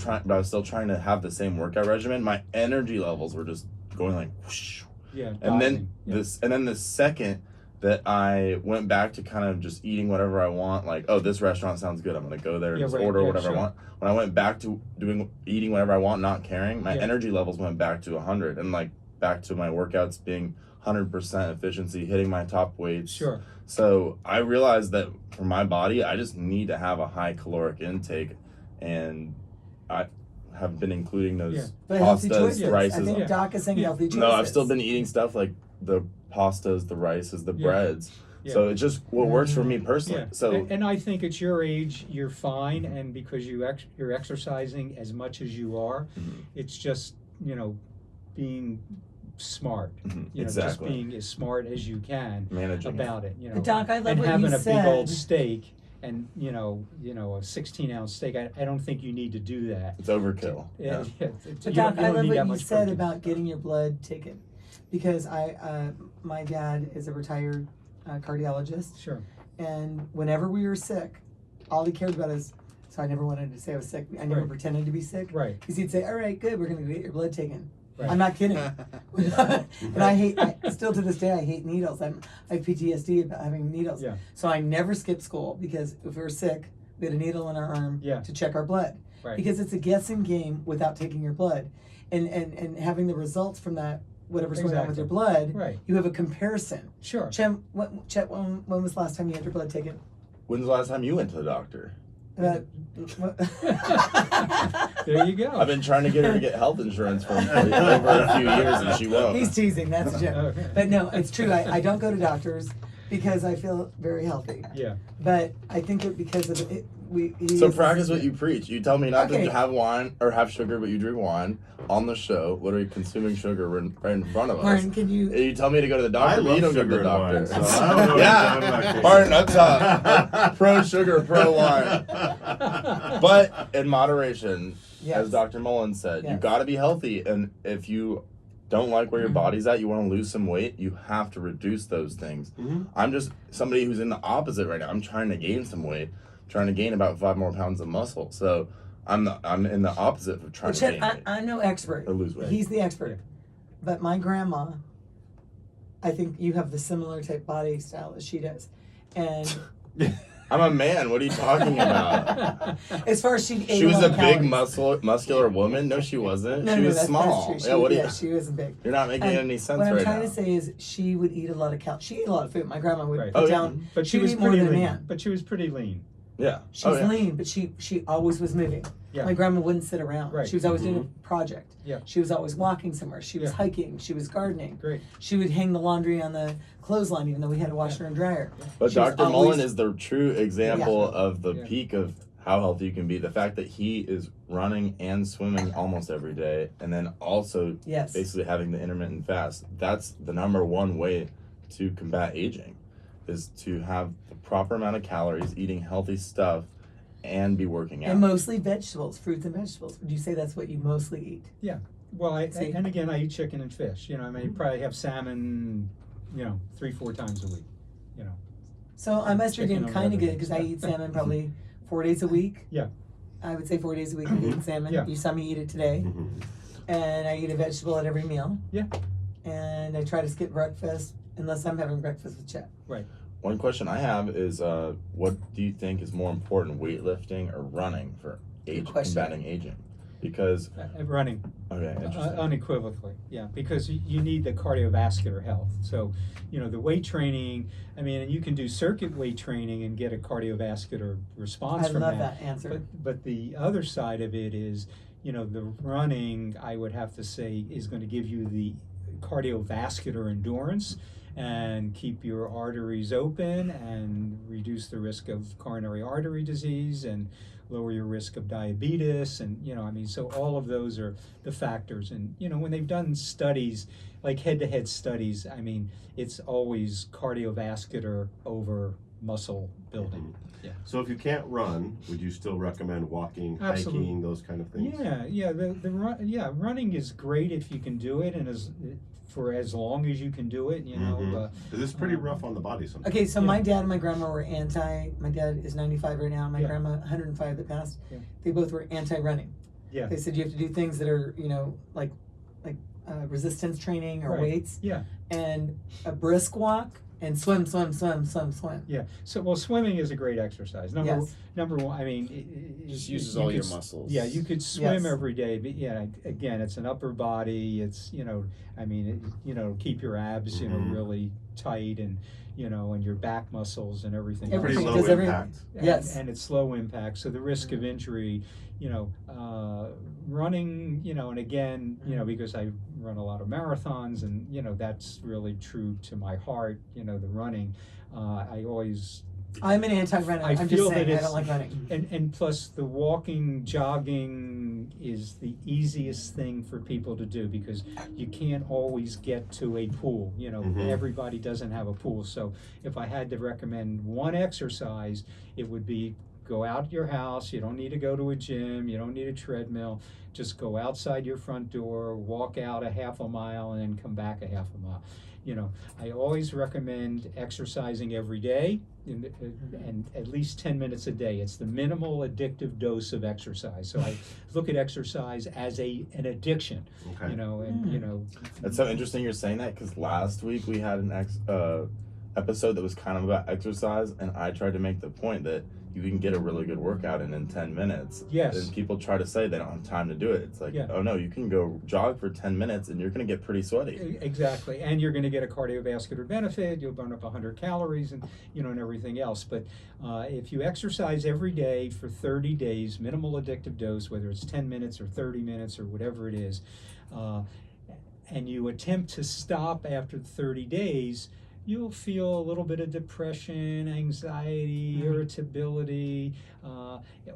still trying to have the same workout regimen, my energy levels were just going like whoosh. Yeah. And then diving, the second that I went back to kind of just eating whatever I want, like, oh, this restaurant sounds good, I'm gonna go there and just order whatever I want. When I went back to eating whatever I want, not caring, my energy levels went back to 100, and like back to my workouts being 100% efficiency, hitting my top weights. Sure. So I realized that for my body, I just need to have a high caloric intake, and I have been including those But healthy pastas, choices. I rices. think Doc is saying healthy choices. No, I've still been eating stuff like the pastas, the rices, the breads. Yeah. So it's just what works for me personally. Yeah. So and I think at your age you're fine, and because you're exercising as much as you are, it's just being smart. Just exactly. being as smart as you can managing about it. But Doc, I love and what having you a big old said. steak. And a 16-ounce steak. I don't think you need to do that. it's overkill. Yeah. But Doc, I love what you said about getting your blood taken, because my dad is a retired cardiologist, Sure. and whenever we were sick, all he cared about is. So I never wanted to say I was sick. I never pretended to be sick. Right. Because he'd say, "All right, good, we're gonna get your blood taken." Right. I'm not kidding. And I still to this day, I hate needles. I have PTSD about having needles. Yeah. So I never skipped school, because if we were sick, we had a needle in our arm to check our blood. Right. Because it's a guessing game without taking your blood. And having the results from that, whatever's going on with your blood, you have a comparison. Sure. Chet, when was the last time you had your blood taken? When's the last time you went to the doctor? There you go. I've been trying to get her to get health insurance for over a few years, and she won't. He's teasing, that's a joke. Okay. But no, it's true. I don't go to doctors because I feel very healthy. Yeah. But I think that because of it, So practice what you preach. You tell me not Okay. to have wine or have sugar, but you drink wine on the show, literally consuming sugar right in front of us. Martin, can you? You tell me to go to the doctor, but you don't go to the doctor. So I don't know what I'm Yeah, talking Martin, up top, pro sugar, pro wine, but in moderation, Yes. as Dr. Mollen said. You Yes. got to be healthy, and if you don't like where your body's at, you want to lose some weight, you have to reduce those things. I'm just somebody who's in the opposite right now. I'm trying to gain some weight, trying to gain about 5 more pounds of muscle. So I'm in the opposite of trying to gain weight. I'm no expert. Or lose weight. He's the expert. But my grandma, I think you have the similar type body style as she does. And I'm a man. What are you talking about? as far as she ate, She was a big calories. muscular woman. No, she wasn't. No, she was that's small. true. She wasn't big. You're not making And any sense what I'm right trying now. to say is she would eat a lot of she ate a lot of food. My grandma would Right. put Oh, yeah. down. But she would was eat more pretty than a lean. man. But she was pretty lean. Yeah. She was lean, but she always was moving. Yeah. My grandma wouldn't sit around. Right. She was always doing a project. Yeah. She was always walking somewhere. She was Yeah. hiking. She was gardening. Great. She would hang the laundry on the clothesline, even though we had a washer and dryer. But She was Dr. always- Mollen is the true example of the Yeah. peak of how healthy you can be. The fact that he is running and swimming almost every day, and then also Yes. basically having the intermittent fast. That's the number one way to combat aging, is to have the proper amount of calories, eating healthy stuff, and be working out. And mostly vegetables, fruits and vegetables. Would you say that's what you mostly eat? Yeah. Well, See? and again, I eat chicken and fish. You Mm-hmm. you probably have salmon, 3-4 times a week. So I must be Chicken doing or kind of whatever. good because I eat salmon probably 4 days a week. Yeah. I would say 4 days a week I eat salmon. Yeah. You saw me eat it today. Mhm. And I eat a vegetable at every meal. Yeah. And I try to skip breakfast unless I'm having breakfast with Chet. Right. One question I have is, what do you think is more important, weightlifting or running for question. combating aging? Because Running. okay, interesting. Unequivocally, yeah, because you need the cardiovascular health. So, the weight training, and you can do circuit weight training and get a cardiovascular response I from love that. that answer. But the other side of it is, the running, I would have to say, is going to give you the cardiovascular endurance and keep your arteries open and reduce the risk of coronary artery disease and lower your risk of diabetes. And, so all of those are the factors. And, when they've done studies, like head-to-head studies, it's always cardiovascular over muscle building. Yeah. So if you can't run, would you still recommend walking, Absolutely. hiking, those kind of things? Yeah. Running is great if you can do it, and for as long as you can do it. Mhm. 'Cause it's pretty rough on the body sometimes. Okay, so Yeah. my dad and my grandma were my dad is 95 right now, my Yeah. grandma 105 that passed. Yeah. They both were anti-running. Yeah. They said you have to do things that are, like resistance training or Right. weights, Yeah. and a brisk walk and swim. Yeah. So, swimming is a great exercise. Number one, Just uses you all could your s- muscles. Yeah, you could swim Yes. every day, but again, it's an upper body. It's keep your abs Mhm. really tight, and and your back muscles and everything. Everything, Pretty else. low does every- impact. Yes. And it's low impact, so the risk of injury, running, and again, because I run a lot of marathons, and that's really true to my heart. The running, I'm an anti-runner. I I'm feel just saying that I it's don't like running. and plus the walking, jogging is the easiest thing for people to do, because you can't always get to a pool. Mhm. Everybody doesn't have a pool. So if I had to recommend one exercise, it would be go out your house. You don't need to go to a gym. You don't need a treadmill. Just go outside your front door, walk out a half a mile, and then come back a half a mile. I always recommend exercising every day and at least 10 minutes a day. It's the minimal addictive dose of exercise. So I look at exercise as an addiction, Okay. It's so interesting you're saying that, because last week we had an episode that was kind of about exercise, and I tried to make the point that you can get a really good workout in 10 minutes. Yes. And people try to say they don't have time to do it. It's like, Yeah. oh no, you can go jog for 10 minutes and you're going to get pretty sweaty. Exactly, and you're going to get a cardiovascular benefit. You'll burn up 100 calories, and and everything else. But if you exercise every day for 30 days, minimal addictive dose, whether it's 10 minutes or 30 minutes or whatever it is, and you attempt to stop after 30 days, you'll feel a little bit of depression, anxiety, irritability,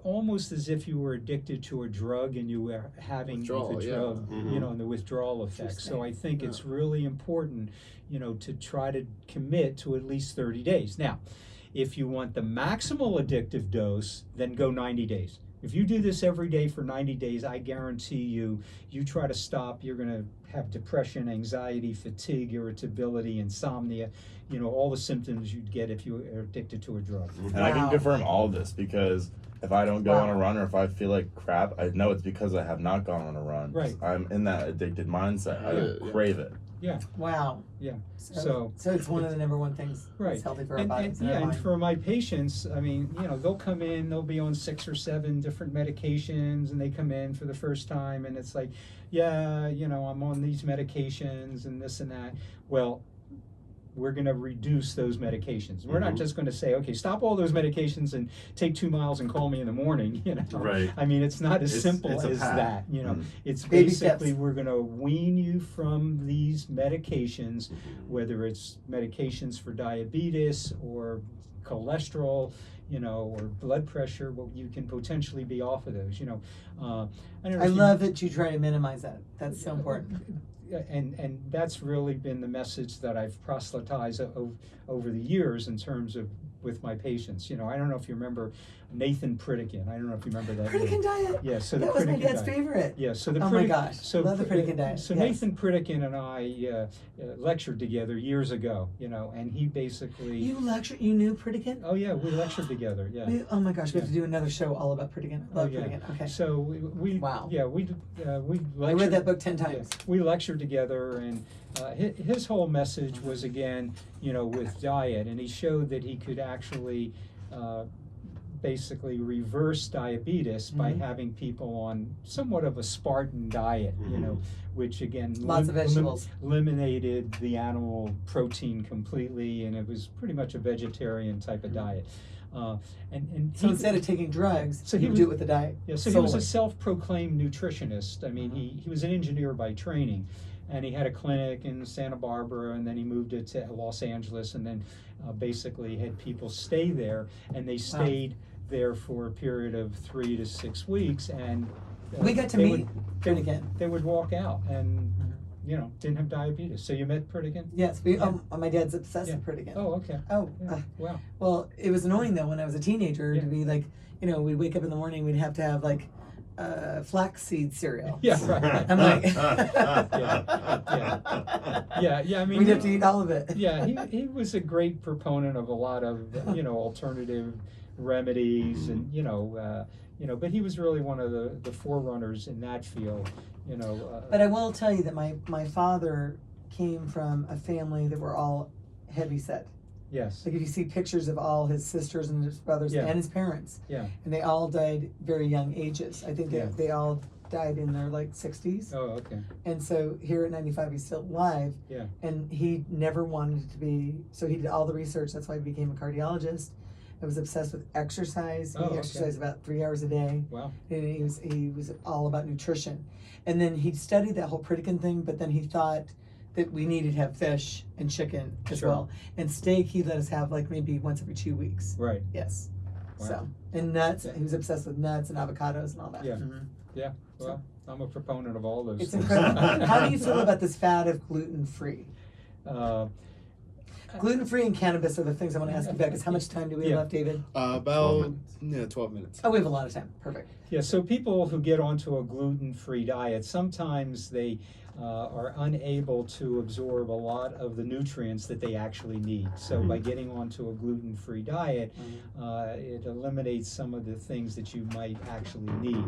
almost as if you were addicted to a drug and you were having Withdrawal, the yeah. drug, Mhm. and the withdrawal effects. So I think Yeah. it's really important, to try to commit to at least 30 days. Now, if you want the maximal addictive dose, then go 90 days. If you do this every day for 90 days, I guarantee you try to stop, you're going to have depression, anxiety, fatigue, irritability, insomnia, all the symptoms you'd get if you are addicted to a drug. And I can confirm all this because if I don't go on a run or if I feel like crap, I know it's because I have not gone on a run. Right. I'm in that addicted mindset. I crave it. Yeah. Wow. Yeah. So it's one of the number one things that's healthy for our bodies. And for my patients, I mean, they'll come in, they'll be on 6 or 7 different medications, and they come in for the first time, and it's like, I'm on these medications and this and that. Well, we're going to reduce those medications. We're not just going to say, okay, stop all those medications and take 2 miles and call me in the morning. Right. I mean, it's not as simple as that. It's Baby basically steps. we're going to wean you from these medications, whether it's medications for diabetes or cholesterol, or blood pressure. Well, you can potentially be off of those. I love that you try to minimize that. That's so important. And that's really been the message that I've proselytized over the years in terms of with my patients. I don't know if you remember Nathan Pritikin. I don't know if you remember that. Pritikin diet. Yeah, so that was my dad's favorite. Yeah, so the oh my gosh, love the Pritikin diet. So Nathan Pritikin and I lectured together years ago. And he basically. You knew Pritikin? Oh yeah, we lectured together. Yeah. Oh my gosh, we have to do another show all about Pritikin. I love Pritikin. Okay. So we wow. Yeah, we lectured. I read that book 10 times. Yeah, we lectured together, and his whole message was again, with diet, and he showed that he could actually basically reverse diabetes by having people on somewhat of a Spartan diet, which again lots of vegetables, eliminated the animal protein completely, and it was pretty much a vegetarian type of diet. And so instead of taking drugs, so he would do it with the diet. Yeah, so he was a self-proclaimed nutritionist. I mean, he was an engineer by training, and he had a clinic in Santa Barbara, and then he moved it to Los Angeles, and then basically had people stay there, and they stayed there for a period of 3 to 6 weeks, and we got to meet Pritikin. They would walk out and didn't have diabetes. So you met Pritikin? Yes, my dad's obsessed with Pritikin. Oh, okay. Oh, wow. Well, it was annoying though when I was a teenager to be like, we'd wake up in the morning, we'd have to have like flaxseed cereal. Yeah, right. I'm like, yeah. I mean, we'd have to eat all of it. Yeah, he was a great proponent of a lot of alternative remedies, and but he was really one of the forerunners in that field. But I will tell you that my father came from a family that were all heavy set. Yes. Like if you see pictures of all his sisters and his brothers and his parents. Yeah. And they all died very young ages. I think they all died in their like 60s. Oh, okay. And so here at 95 he's still alive. Yeah. And he never wanted to be, so he did all the research. That's why he became a cardiologist. I was obsessed with exercise. He exercised about 3 hours a day. Wow. And he was all about nutrition. And then he studied that whole Pritikin thing, but then he thought that we needed to have fish and chicken as well. And steak he let us have like maybe once every 2 weeks. Right. Yes. Wow. So, and nuts. He was obsessed with nuts and avocados and all that. Yeah. Yeah. Well, I'm a proponent of all those It's things. incredible. How do you feel about this fad of gluten-free? Gluten-free and cannabis are the things I want to ask you about, because how much time do we have left, David? About 12 minutes. Oh, we have a lot of time. Perfect. Yeah, so people who get onto a gluten-free diet, sometimes they are unable to absorb a lot of the nutrients that they actually need. So by getting onto a gluten-free diet, it eliminates some of the things that you might actually need.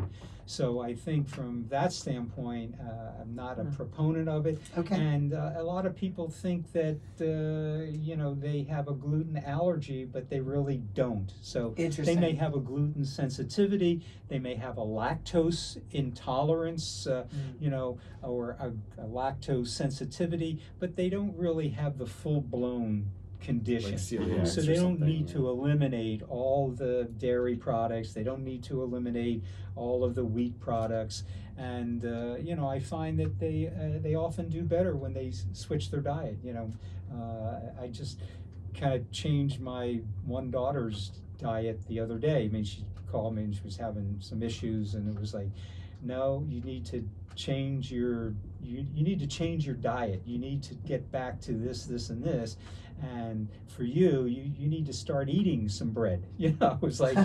So I think from that standpoint, I'm not a proponent of it. Okay. And a lot of people think that, they have a gluten allergy, but they really don't. So they may have a gluten sensitivity, they may have a lactose intolerance, or a lactose sensitivity, but they don't really have the full-blown condition. Like so they don't need to eliminate all the dairy products, they don't need to eliminate all of the wheat products, and I find that they often do better when they switch their diet. I just kind of changed my one daughter's diet the other day. I mean, she called me and she was having some issues, and it was like, no, you need to change your diet. You need to get back to this, and this. And for you need to start eating some bread. It's like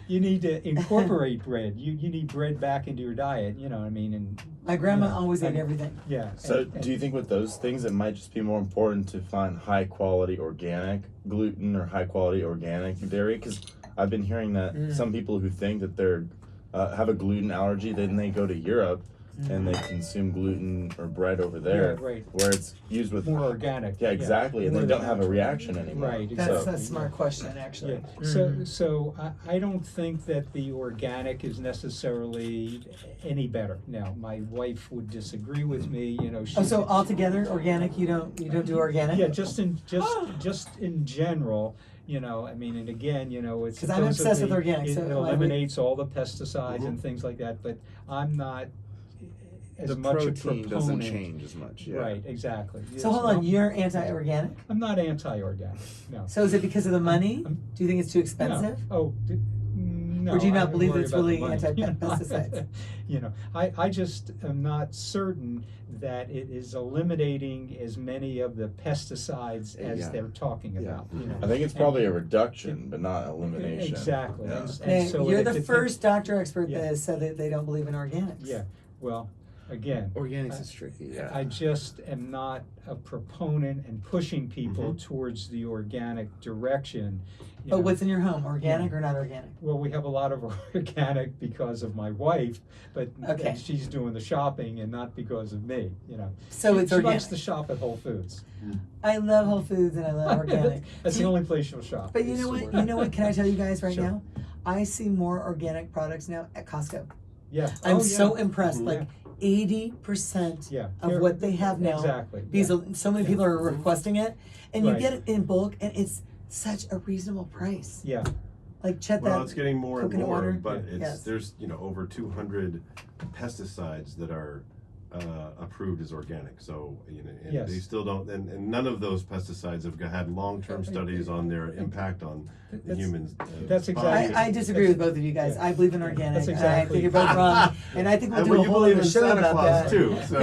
you need to incorporate bread. You need bread back into your diet. You know what I mean? And my grandma always ate everything. Yeah. So do you think with those things it might just be more important to find high quality organic gluten or high quality organic dairy? Because I've been hearing that some people who think that they're have a gluten allergy, then they go to Europe and they consume gluten or bread over there, where it's used with more organic. Yeah, exactly, and they don't have a reaction anymore. Right, exactly. That's a smart question, actually. Yeah. So I don't think that the organic is necessarily any better. Now, my wife would disagree with me. So altogether, organic? You don't do organic? Yeah, just in general. And again, it's because I'm obsessed with organic. It eliminates all the pesticides and things like that. But I'm not as much a proponent. Doesn't change as much. Yeah. Right, exactly. So hold on, you're anti-organic? I'm not anti-organic. No. So is it because of the money? Do you think it's too expensive? No. No. Or do you not believe it's really anti-pesticides? I just am not certain that it is eliminating as many of the pesticides as they're talking about. I think it's probably a reduction, but not elimination. Exactly. Yeah. And so you're the first doctor expert that has said that they don't believe in organics. Yeah. Well, again, organics is tricky. Yeah. I just am not a proponent and pushing people towards the organic direction. But what's in your home, organic or not organic? Well, we have a lot of organic because of my wife, but she's doing the shopping and not because of me. So it's organic. She likes to shop at Whole Foods. I love Whole Foods and I love organic. That's the only place she'll shop. But you know what? You know what? Can I tell you guys now? I see more organic products now at Costco. Yeah. I'm so impressed. Like 80% of what they have now. Exactly. Because so many people are requesting it, and you get it in bulk, and it's such a reasonable price. Yeah. Like check well, that. it's getting more and more, water. but there's over 200 pesticides that are approved as organic. So and they still don't, and none of those pesticides have had long-term studies on their impact on the humans. That's exactly. I disagree with both of you guys. I believe in organic. That's exactly. I think you're both wrong, and I think we'll do a whole other show about that too. So.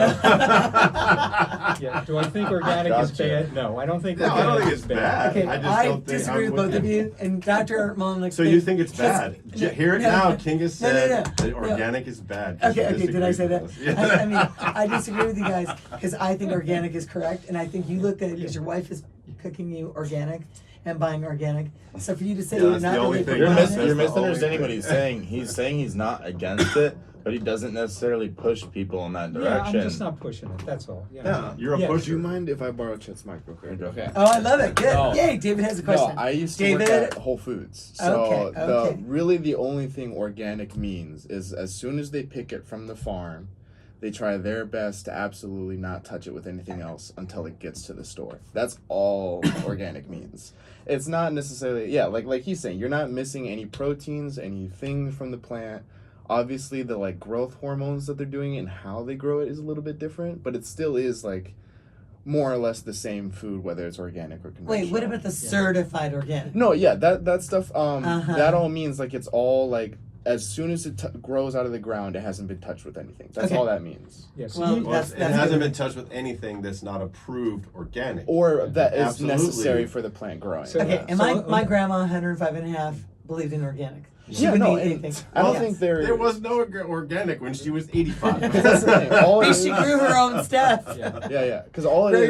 Do I think organic is bad? No, I don't think. No, I don't think it's bad. Okay, I disagree with both of you, and Dr. Mollen. So you think it's bad? Hear it now. King has said that organic is bad. Okay, did I say that? I mean, I disagree with you guys because I think organic is correct, and I think you look at it because your wife is cooking you organic and buying organic. So for you to say you're not really you're misunderstanding what he's saying. He's saying he's not against it, but he doesn't necessarily push people in that direction. Yeah, I'm just not pushing it. That's all. Yeah, you're a pusher. Do you mind if I borrow Chet's mic real quick? Okay. Oh, I love it. Good. Yay, David has a question. No, I used to work at Whole Foods. So Okay. the only thing organic means is as soon as they pick it from the farm, they try their best to absolutely not touch it with anything else until it gets to the store. That's all organic means. It's not necessarily, like he's saying, you're not missing any proteins, anything from the plant. Obviously, the growth hormones that they're doing and how they grow it is a little bit different, but it still is more or less the same food, whether it's organic or conventional. Wait, what about the certified organic? No, that stuff. That all means it's all as soon as it grows out of the ground, it hasn't been touched with anything. That's all that means. Yes. It hasn't been touched with anything that's not approved organic. Or that is necessary for the plant growing. And my grandma, 105 and a half, believed in organic. She wouldn't eat anything. I don't think there was no organic when she was 85. That's the thing. She grew her own stuff. Yeah. Because all it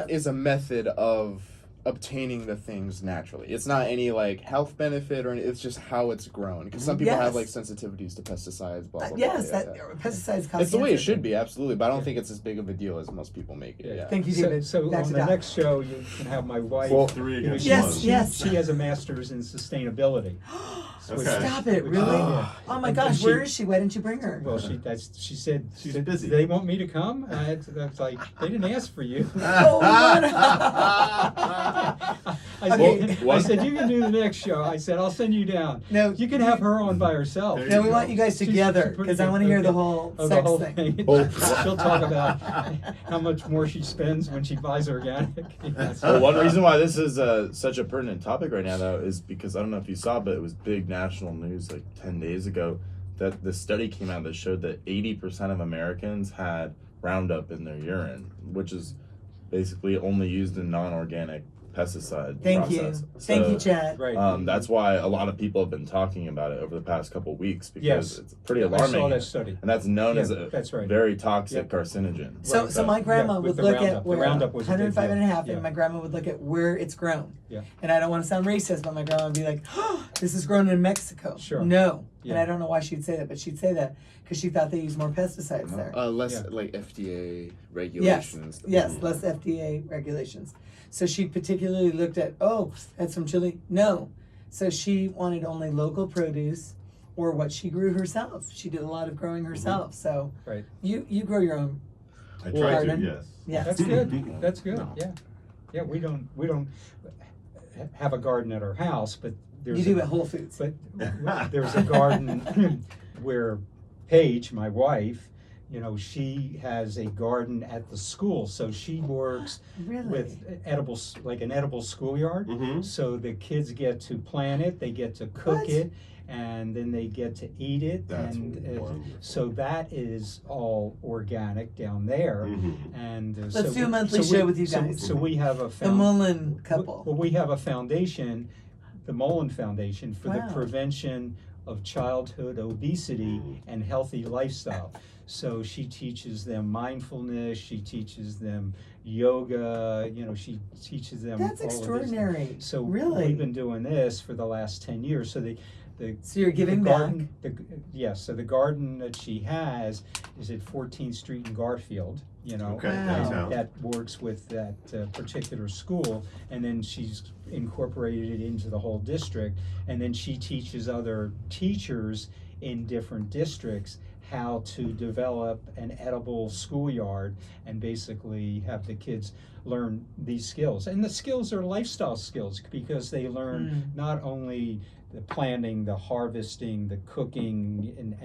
is a method of obtaining the things naturally. It's not any health benefit or it's just how it's grown. Because some people have sensitivities to pesticides. Blah blah. Pesticides cause it's the way it should be, absolutely. But I don't think it's as big of a deal as most people make it. Yeah. Thank you, David. So on the next show, you can have my wife. Well, 3 against 1. Yes. She has a master's in sustainability. Stop it! Really? Oh my gosh! Where is she? Why didn't you bring her? Well, she said she's busy. They want me to come. That's like they didn't ask for you. I said you can do the next show. I said I'll send you down. No, you can have her on by herself. No, we want you guys together because I want to hear the whole sex thing. She'll talk about how much more she spends when she buys organic. Well, one reason why this is such a pertinent topic right now, though, is because I don't know if you saw, but it was big national news 10 days ago that the study came out that showed that 80% of Americans had Roundup in their urine, which is basically only used in non-organic pesticide Thank process. you. Thank you, Chad. Right. That's why a lot of people have been talking about it over the past couple of weeks, because it's pretty alarming. I saw that study. And that's known as that's right. very toxic carcinogen. So, so my grandma would look at where Roundup was 105 and a half, yeah. and my grandma would look at where it's grown. Yeah. And I don't want to sound racist, but my grandma would be like, oh, this is grown in Mexico. Sure. No. Yeah. And I don't know why she'd say that, but she'd say that because she thought they used more pesticides there. Less like FDA regulations. Yes, less FDA regulations. So she particularly looked at, that's from Chile. No. So she wanted only local produce or what she grew herself. She did a lot of growing herself. So you grow your own I try garden. to, yes. Yeah. That's good. That's good. No. Yeah. Yeah, we don't have a garden at our house, but there's You do at Whole Foods. But there's a garden where Paige, my wife, she has a garden at the school, so she works with edibles, like an edible schoolyard. Mm-hmm. So the kids get to plant it, they get to cook it, and then they get to eat it. That's and so that is all organic down there. Mm-hmm. And Let's do a monthly show with you guys. So we have the Mollen couple. Well, we have a foundation, the Mollen Foundation, for the prevention of childhood obesity and healthy lifestyle. So she teaches them mindfulness, she teaches them yoga, she teaches them That's all extraordinary. Of this. So really? we've been doing this for the last 10 years. So so you're giving garden, back? So the garden that she has is at 14th Street in Garfield, Okay, Wow. that works with that particular school, and then she's incorporated it into the whole district, and then she teaches other teachers in different districts how to develop an edible schoolyard and basically have the kids learn these skills. And the skills are lifestyle skills, because they learn not only the planting, the harvesting, the cooking,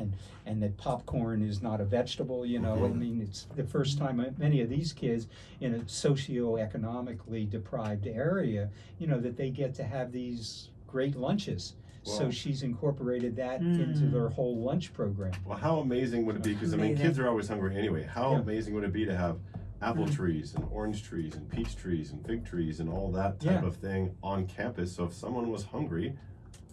and that popcorn is not a vegetable, I mean, it's the first time many of these kids in a socioeconomically deprived area, that they get to have these great lunches. So she's incorporated that into their whole lunch program. Well, how amazing would it be? Because, I mean, kids are always hungry anyway. How amazing would it be to have apple trees and orange trees and peach trees and fig trees and all that type of thing on campus? So if someone was hungry,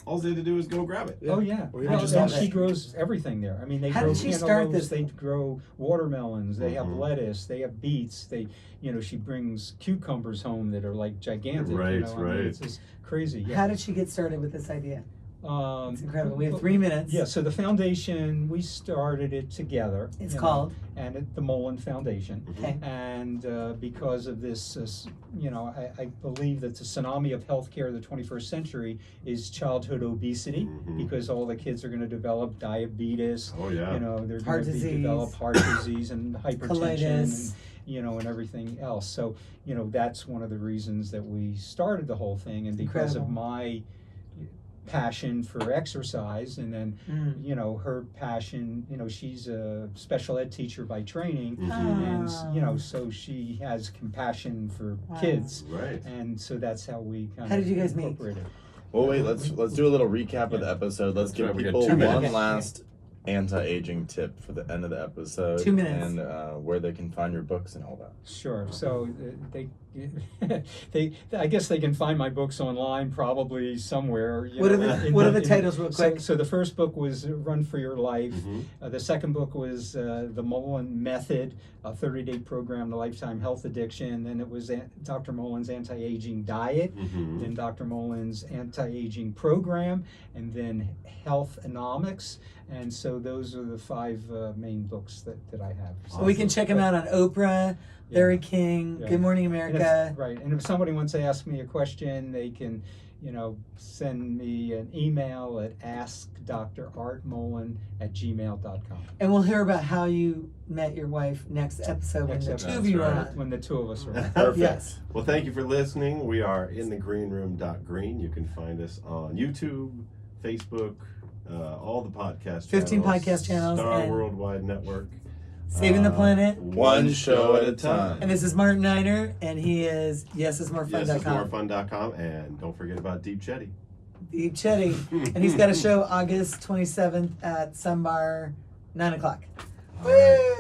all they had to do is go grab it. Oh yeah, and she grows everything there. I mean, they grow cantaloupes, they grow watermelons, they have lettuce, they have beets. She brings cucumbers home that are like gigantic. Right, I mean, it's just crazy. Yeah. How did she get started with this idea? It's incredible. We have 3 minutes. Yeah, so the foundation, we started it together. It's called? And the Mollen Foundation. Okay. And because of this, I believe that the tsunami of healthcare of the 21st century is childhood obesity, because all the kids are going to develop diabetes. Oh, yeah. They're going to develop heart disease and hypertension. And everything else. So, that's one of the reasons that we started the whole thing. And because of my passion for exercise, and then her passion, she's a special ed teacher by training, and so she has compassion for kids, and so that's how we kind How of did you guys meet? incorporated. Well, wait, let's do a little recap of the episode. Let's give We got people 2 minutes. one last anti-aging tip for the end of the episode. 2 minutes. And where they can find your books and all that. Sure. So I guess they can find my books online, probably somewhere. What are the titles, real quick? So the first book was Run for Your Life. The second book was The Mollen Method, a 30-day program to lifetime health addiction. Then it was Dr. Mollen's anti-aging diet. Then Dr. Mollen's anti-aging program, and then Health-onomics. And so those are the 5 main books that I have. So We can check them out on Oprah, Larry King, Good Morning America. And if somebody wants to ask me a question, they can, send me an email at askdrartmollen@gmail.com. And we'll hear about how you met your wife next episode when the 2 of you are on. When the 2 of us are on. Perfect. Yes. Well, thank you for listening. We are in the greenroom.green. You can find us on YouTube, Facebook, all the podcast 15 channels, podcast channels, Star and Worldwide Network. Saving the Planet. One show at a time. And this is Martin Niner, and he is yesismorefun.com. Yesismorefun.com, and don't forget about Deep Chetty. The Chetty. And he's got a show August 27th at Sunbar, 9 o'clock. Woo!